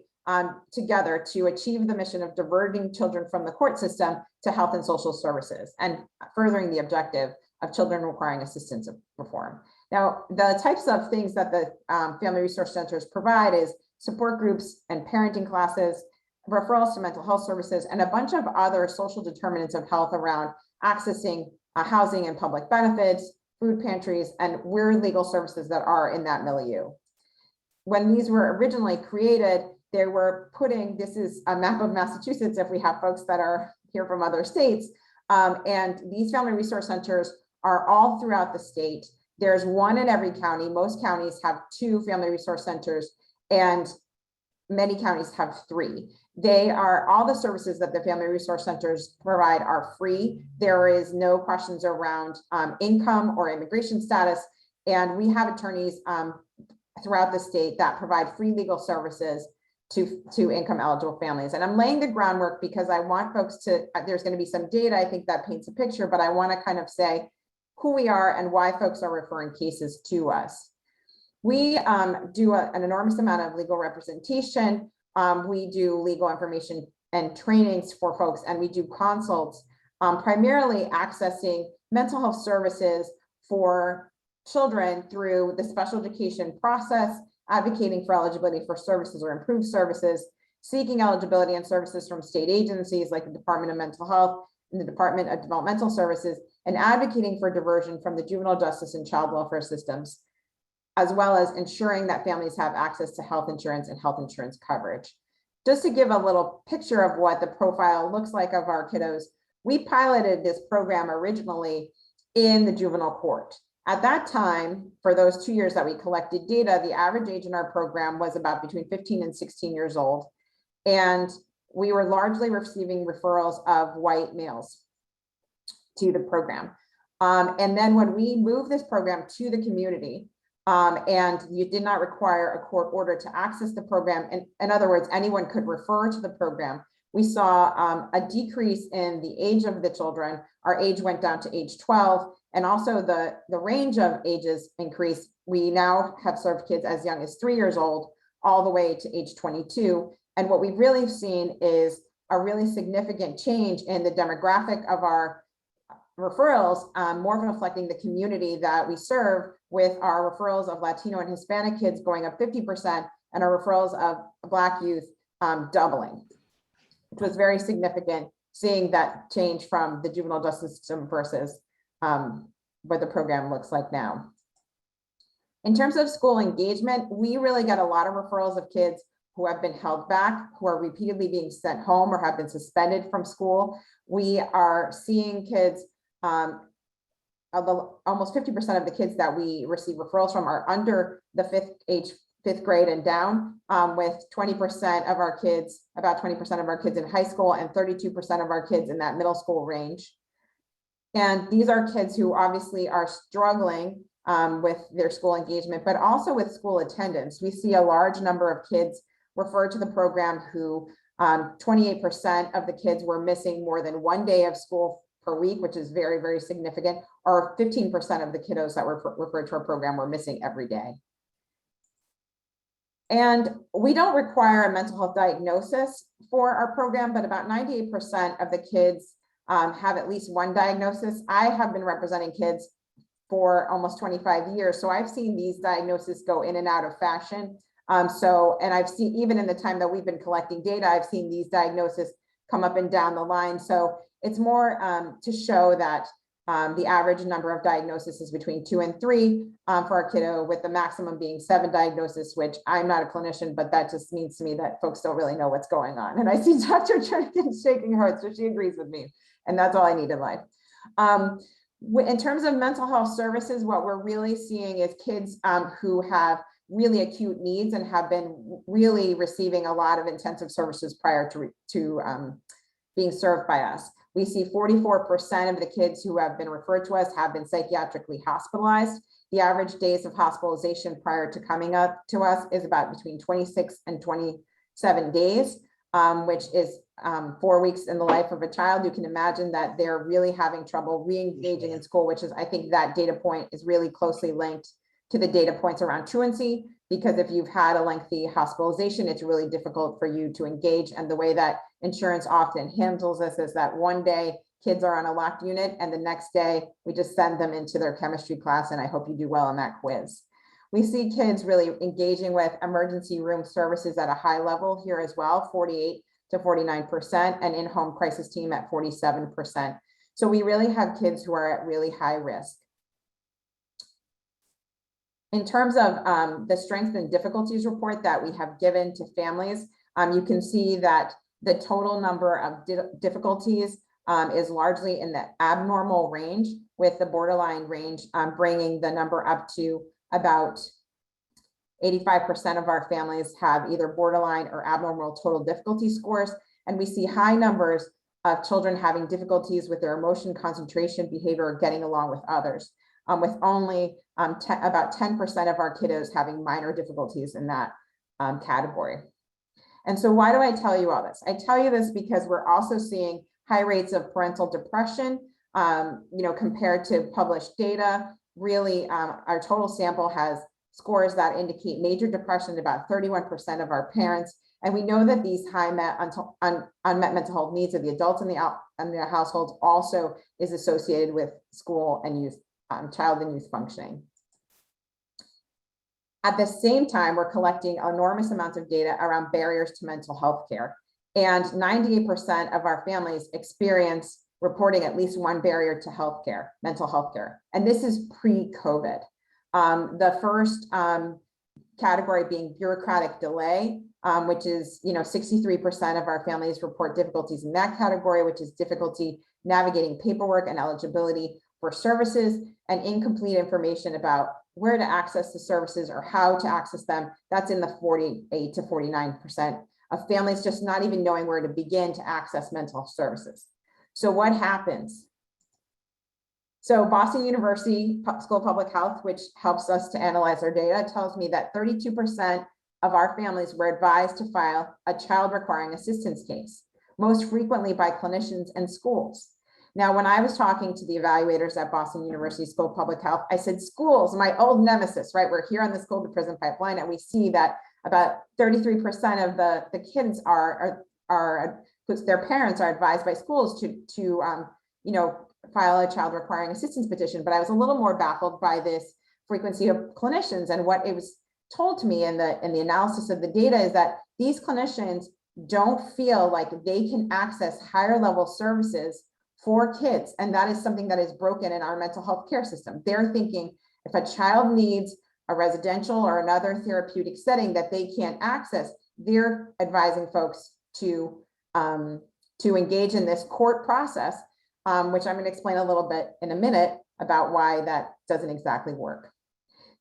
together to achieve the mission of diverting children from the court system to health and social services and furthering the objective of children requiring assistance of reform. Now, the types of things that the family resource centers provide is support groups and parenting classes, referrals to mental health services, and a bunch of other social determinants of health around accessing housing and public benefits, food pantries, and weird legal services that are in that milieu. When these were originally created, they were putting, this is a map of Massachusetts if we have folks that are here from other states, and these family resource centers are all throughout the state. There's one in every county. Most counties have 2 family resource centers, and many counties have 3. They are, all the services that the family resource centers provide are free. There is no questions around income or immigration status, and we have attorneys throughout the state that provide free legal services to income eligible families. And I'm laying the groundwork because I want folks to, there's going to be some data, I think that paints a picture, but I want to kind of say who we are and why folks are referring cases to us. We do an enormous amount of legal representation. We do legal information and trainings for folks, and we do consults, primarily accessing mental health services for children through the special education process, advocating for eligibility for services or improved services, seeking eligibility and services from state agencies like the Department of Mental Health and the Department of Developmental Services, and advocating for diversion from the juvenile justice and child welfare systems, as well as ensuring that families have access to health insurance and health insurance coverage. Just to give a little picture of what the profile looks like of our kiddos, we piloted this program originally in the juvenile court. At that time, for those 2 years that we collected data, the average age in our program was about between 15 and 16 years old. And we were largely receiving referrals of white males to the program. And then when we moved this program to the community, and you did not require a court order to access the program, and in other words, anyone could refer to the program, we saw a decrease in the age of the children. Our age went down to age 12, And also the range of ages increase. We now have served kids as young as 3 years old all the way to age 22. And what we've really seen is a really significant change in the demographic of our referrals, more reflecting the community that we serve, with our referrals of Latino and Hispanic kids going up 50% and our referrals of Black youth doubling. It was very significant seeing that change from the juvenile justice system versus what the program looks like now. In terms of school engagement, we really get a lot of referrals of kids who have been held back, who are repeatedly being sent home or have been suspended from school. We are seeing kids, almost 50% of the kids that we receive referrals from are under the fifth grade and down, with 20% of our kids, about 20% of our kids in high school and 32% of our kids in that middle school range. And these are kids who obviously are struggling with their school engagement, but also with school attendance. We see a large number of kids referred to the program who 28% of the kids were missing more than 1 day of school per week, which is very, very significant, or 15% of the kiddos that were referred to our program were missing every day. And we don't require a mental health diagnosis for our program, but about 98% of the kids have at least one diagnosis. I have been representing kids for almost 25 years, so I've seen these diagnoses go in and out of fashion. And I've seen, even in the time that we've been collecting data, I've seen these diagnoses come up and down the line. So it's more to show that the average number of diagnoses is between 2 and 3 for our kiddo, with the maximum being 7 diagnoses, which I'm not a clinician, but that just means to me that folks don't really know what's going on. And I see Dr. Jernigan shaking her head, so she agrees with me. And that's all I need in life. In terms of mental health services, what we're really seeing is kids who have really acute needs and have been really receiving a lot of intensive services prior to being served by us. We see 44% of the kids who have been referred to us have been psychiatrically hospitalized. The average days of hospitalization prior to coming up to us is about between 26 and 27 days, which is 4 weeks in the life of a child. You can imagine that they're really having trouble re-engaging in school, which is, I think that data point is really closely linked to the data points around truancy, because if you've had a lengthy hospitalization, it's really difficult for you to engage. And the way that insurance often handles this is that one day kids are on a locked unit and the next day we just send them into their chemistry class, and I hope you do well on that quiz. We see kids really engaging with emergency room services at a high level here as well, 48 to 49%, and in-home crisis team at 47%. So we really have kids who are at really high risk. In terms of the strengths and difficulties report that we have given to families, you can see that the total number of difficulties is largely in the abnormal range, with the borderline range bringing the number up to about 85% of our families have either borderline or abnormal total difficulty scores. And we see high numbers of children having difficulties with their emotion, concentration, behavior, or getting along with others, with only about 10% of our kiddos having minor difficulties in that category. And so why do I tell you all this? I tell you this because we're also seeing high rates of parental depression, compared to published data. Really, our total sample has scores that indicate major depression in about 31% of our parents. And we know that these high unmet mental health needs of the adults in the households also is associated with school and youth, child and youth functioning. At the same time, we're collecting enormous amounts of data around barriers to mental health care. And 98% of our families experience reporting at least one barrier to healthcare, mental health care. And this is pre-COVID. The first category being bureaucratic delay, which is 63% of our families report difficulties in that category, which is difficulty navigating paperwork and eligibility for services, and incomplete information about where to access the services or how to access them. That's in the 48 to 49% of families just not even knowing where to begin to access mental health services. So what happens? So Boston University School of Public Health, which helps us to analyze our data, tells me that 32% of our families were advised to file a child requiring assistance case, most frequently by clinicians and schools. Now, when I was talking to the evaluators at Boston University School of Public Health, I said, schools, my old nemesis, right? We're here on the school to prison pipeline, and we see that about 33% of the kids whose their parents are advised by schools to file a child requiring assistance petition. But I was a little more baffled by this frequency of clinicians, and what it was told to me in the analysis of the data is that these clinicians don't feel like they can access higher level services for kids. And that is something that is broken in our mental health care system. They're thinking if a child needs a residential or another therapeutic setting that they can't access, they're advising folks to engage in this court process, which I'm going to explain a little bit in a minute about why that doesn't exactly work.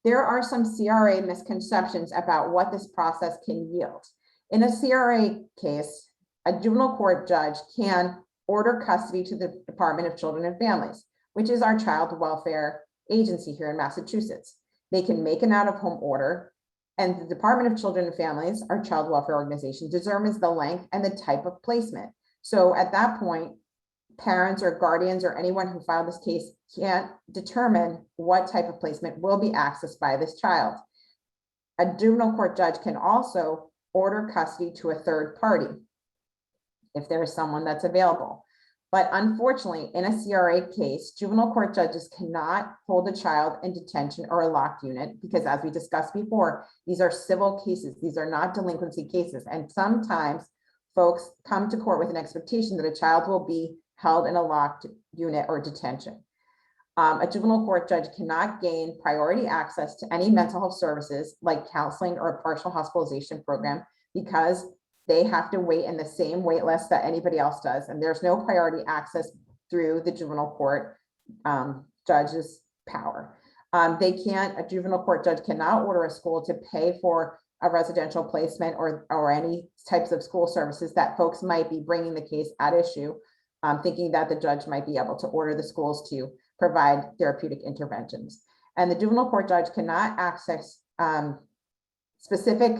There are some CRA misconceptions about what this process can yield. In a CRA case, a juvenile court judge can order custody to the Department of Children and Families, which is our child welfare agency here in Massachusetts. They can make an out-of-home order, and the Department of Children and Families, our child welfare organization, determines the length and the type of placement. So at that point, parents or guardians or anyone who filed this case can't determine what type of placement will be accessed by this child. A juvenile court judge can also order custody to a third party if there is someone that's available. But unfortunately, in a CRA case, juvenile court judges cannot hold a child in detention or a locked unit because, as we discussed before, these are civil cases. These are not delinquency cases. And sometimes folks come to court with an expectation that a child will be held in a locked unit or detention. A juvenile court judge cannot gain priority access to any mental health services like counseling or a partial hospitalization program because they have to wait in the same wait list that anybody else does. And there's no priority access through the juvenile court judge's power. A juvenile court judge cannot order a school to pay for a residential placement or any types of school services that folks might be bringing the case at issue, thinking that the judge might be able to order the schools to provide therapeutic interventions. And the juvenile court judge cannot access specific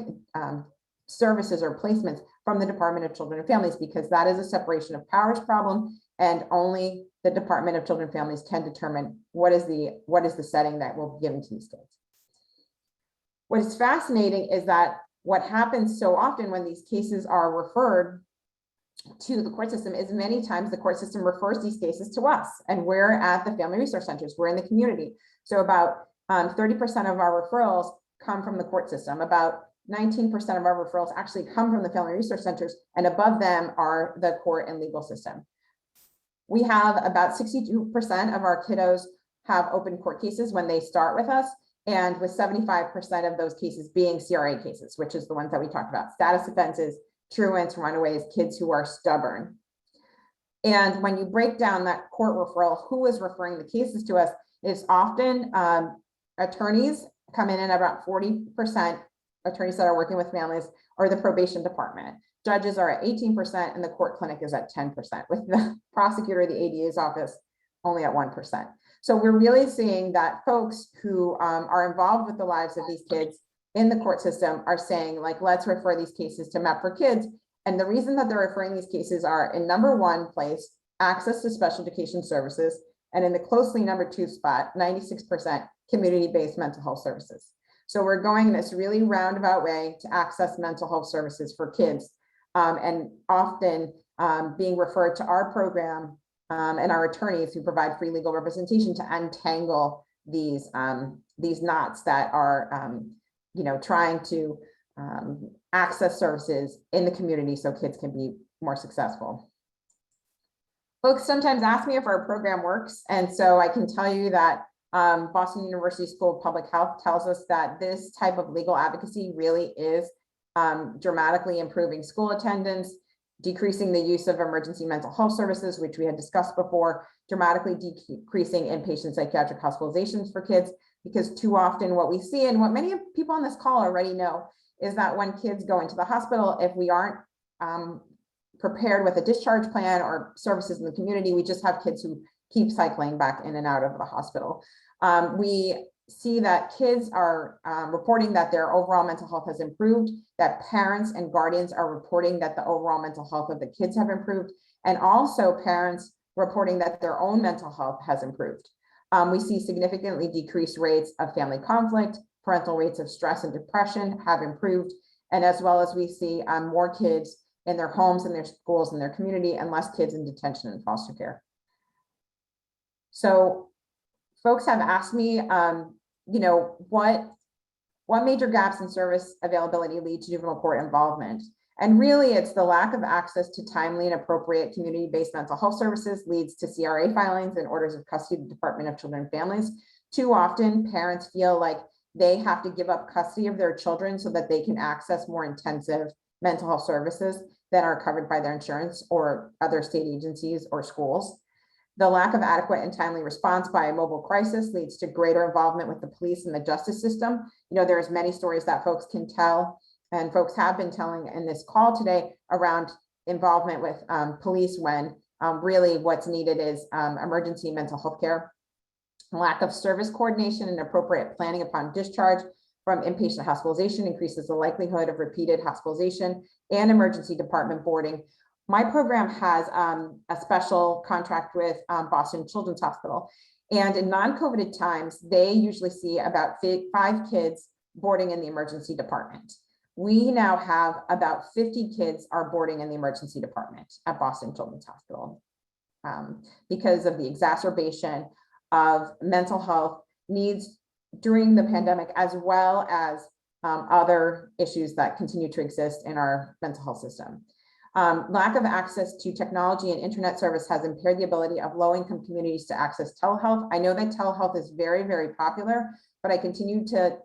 services or placements from the Department of Children and Families because that is a separation of powers problem, and only the Department of Children and Families can determine what is the setting that will be given to these kids. What is fascinating is that what happens so often when these cases are referred to the court system is many times the court system refers these cases to us, and we're at the family resource centers, we're in the community. So about 30% of our referrals come from the court system. About 19% of our referrals actually come from the family resource centers, and above them are the court and legal system. We have about 62% of our kiddos have open court cases when they start with us, and with 75% of those cases being CRA cases, which is the ones that we talked about: status offenses, truants, runaways, kids who are stubborn. And when you break down that court referral, who is referring the cases to us is often attorneys come in at about 40%, attorneys that are working with families, or the probation department. Judges are at 18%, and the court clinic is at 10%, with the prosecutor, the ADA's office, only at 1%. So we're really seeing that folks who are involved with the lives of these kids in the court system are saying, like, let's refer these cases to MEP for Kids. And the reason that they're referring these cases are in number one place, access to special education services, and in the closely number two spot, 96% community-based mental health services. So we're going this really roundabout way to access mental health services for kids, and often being referred to our program and our attorneys who provide free legal representation to untangle these knots that are trying to access services in the community so kids can be more successful. Folks sometimes ask me if our program works, and so I can tell you that Boston University School of Public Health tells us that this type of legal advocacy really is dramatically improving school attendance, decreasing the use of emergency mental health services, which we had discussed before, dramatically decreasing inpatient psychiatric hospitalizations for kids, because too often what we see, and what many people on this call already know, is that when kids go into the hospital, if we aren't prepared with a discharge plan or services in the community, we just have kids who keep cycling back in and out of the hospital. We see that kids are reporting that their overall mental health has improved, that parents and guardians are reporting that the overall mental health of the kids have improved, and also parents reporting that their own mental health has improved. We see significantly decreased rates of family conflict, parental rates of stress and depression have improved, and as well as we see more kids in their homes, in their schools, in their community, and less kids in detention and foster care. So folks have asked me, what major gaps in service availability lead to juvenile court involvement? And really, it's the lack of access to timely and appropriate community-based mental health services leads to CRA filings and orders of custody of the Department of Children and Families. Too often, parents feel like they have to give up custody of their children so that they can access more intensive mental health services that are covered by their insurance or other state agencies or schools. The lack of adequate and timely response by a mobile crisis leads to greater involvement with the police and the justice system. There's many stories that folks can tell, and folks have been telling in this call today around involvement with police when really what's needed is emergency mental health care. Lack of service coordination and appropriate planning upon discharge from inpatient hospitalization increases the likelihood of repeated hospitalization and emergency department boarding. My program has a special contract with Boston Children's Hospital. And in non-COVID times, they usually see about 5 kids boarding in the emergency department. We now have about 50 kids are boarding in the emergency department at Boston Children's Hospital because of the exacerbation of mental health needs during the pandemic, as well as other issues that continue to exist in our mental health system. Lack of access to technology and internet service has impaired the ability of low-income communities to access telehealth. I know that telehealth is very, very popular, but I continue to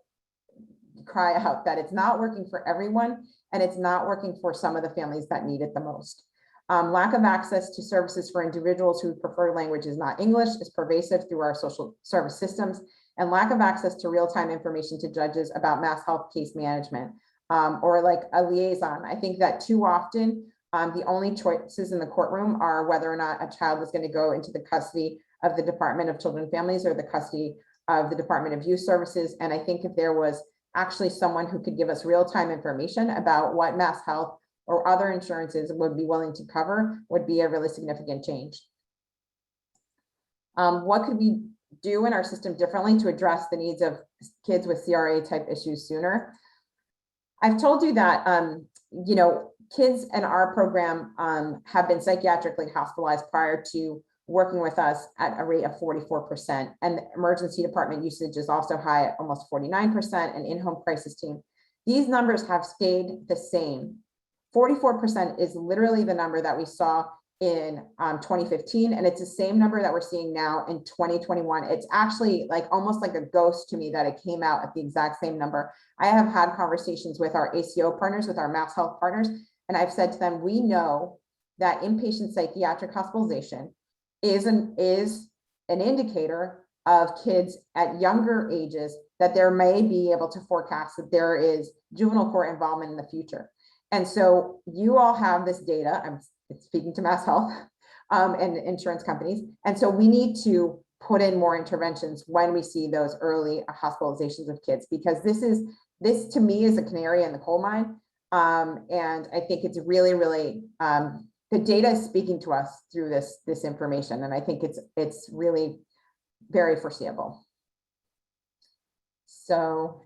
cry out that it's not working for everyone, and it's not working for some of the families that need it the most. Lack of access to services for individuals who prefer languages not English is pervasive through our social service systems, and lack of access to real-time information to judges about mass health case management or like a liaison. I think that too often the only choices in the courtroom are whether or not a child is going to go into the custody of the Department of Children and Families or the custody of the Department of Youth Services. And I think if there was actually someone who could give us real-time information about what mass health or other insurances would be willing to cover would be a really significant change. What could we do in our system differently to address the needs of kids with CRA type issues sooner? I've told you that, kids in our program have been psychiatrically hospitalized prior to working with us at a rate of 44%. And the emergency department usage is also high at almost 49%, and in-home crisis team. These numbers have stayed the same. 44% is literally the number that we saw in 2015, and it's the same number that we're seeing now in 2021. It's actually like almost like a ghost to me that it came out at the exact same number. I have had conversations with our ACO partners, with our mass health partners, and I've said to them, we know that inpatient psychiatric hospitalization is an indicator of kids at younger ages that there may be able to forecast that there is juvenile court involvement in the future. And so you all have this data. I'm speaking to mass health and insurance companies. And so we need to put in more interventions when we see those early hospitalizations of kids, because this to me is a canary in the coal mine. And I think it's really, really, the data is speaking to us through this information. And I think it's really very foreseeable. So,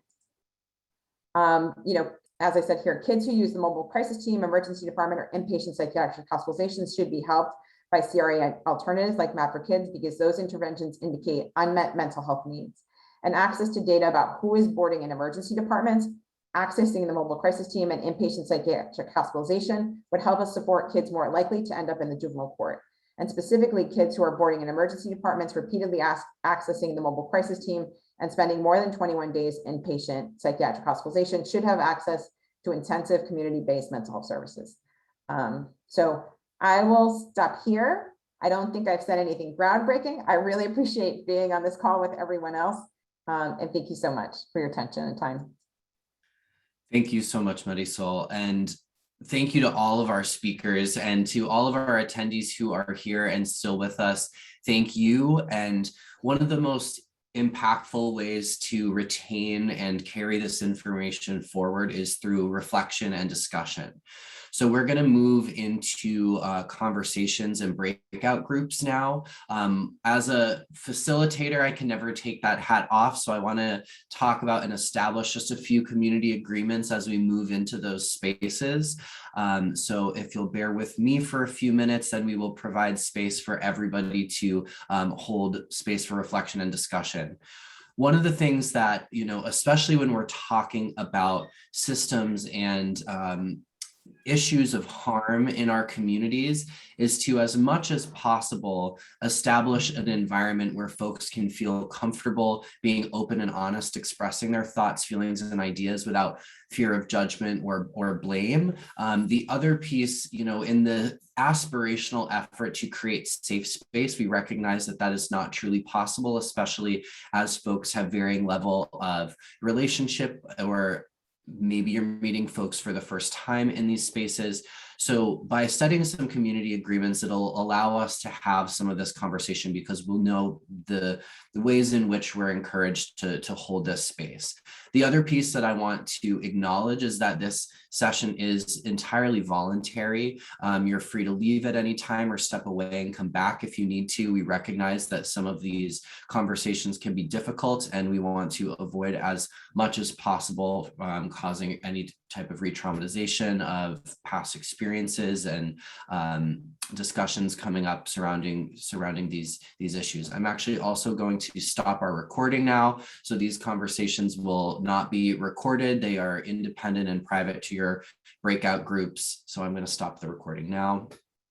as I said here, kids who use the mobile crisis team, emergency department, or inpatient psychiatric hospitalizations should be helped by CRA alternatives like MAP for Kids, because those interventions indicate unmet mental health needs. And access to data about who is boarding in emergency departments, accessing the mobile crisis team, and inpatient psychiatric hospitalization would help us support kids more likely to end up in the juvenile court. And specifically, kids who are boarding in emergency departments repeatedly accessing the mobile crisis team and spending more than 21 days in patient psychiatric hospitalization should have access to intensive community-based mental health services. So I will stop here. I don't think I've said anything groundbreaking. I really appreciate being on this call with everyone else. And thank you so much for your attention and time. Thank you so much, Marisol. And thank you to all of our speakers and to all of our attendees who are here and still with us. Thank you. And one of the most impactful ways to retain and carry this information forward is through reflection and discussion. So we're going to move into conversations and breakout groups now. As a facilitator, I can never take that hat off. So I want to talk about and establish just a few community agreements as we move into those spaces. So if you'll bear with me for a few minutes, then we will provide space for everybody to hold space for reflection and discussion. One of the things that, especially when we're talking about systems and issues of harm in our communities, is to, as much as possible, establish an environment where folks can feel comfortable being open and honest, expressing their thoughts, feelings, and ideas without fear of judgment or blame. The other piece, in the aspirational effort to create safe space, we recognize that that is not truly possible, especially as folks have varying level of relationship, or maybe you're meeting folks for the first time in these spaces. So by setting some community agreements, it'll allow us to have some of this conversation, because we'll know the ways in which we're encouraged to hold this space. The other piece that I want to acknowledge is that this session is entirely voluntary. You're free to leave at any time or step away and come back if you need to. We recognize that some of these conversations can be difficult, and we want to avoid as much as possible causing any type of re-traumatization of past experiences and discussions coming up surrounding these issues. I'm actually also going to stop our recording now. So these conversations will not be recorded. They are independent and private to your breakout groups. So I'm going to stop the recording now.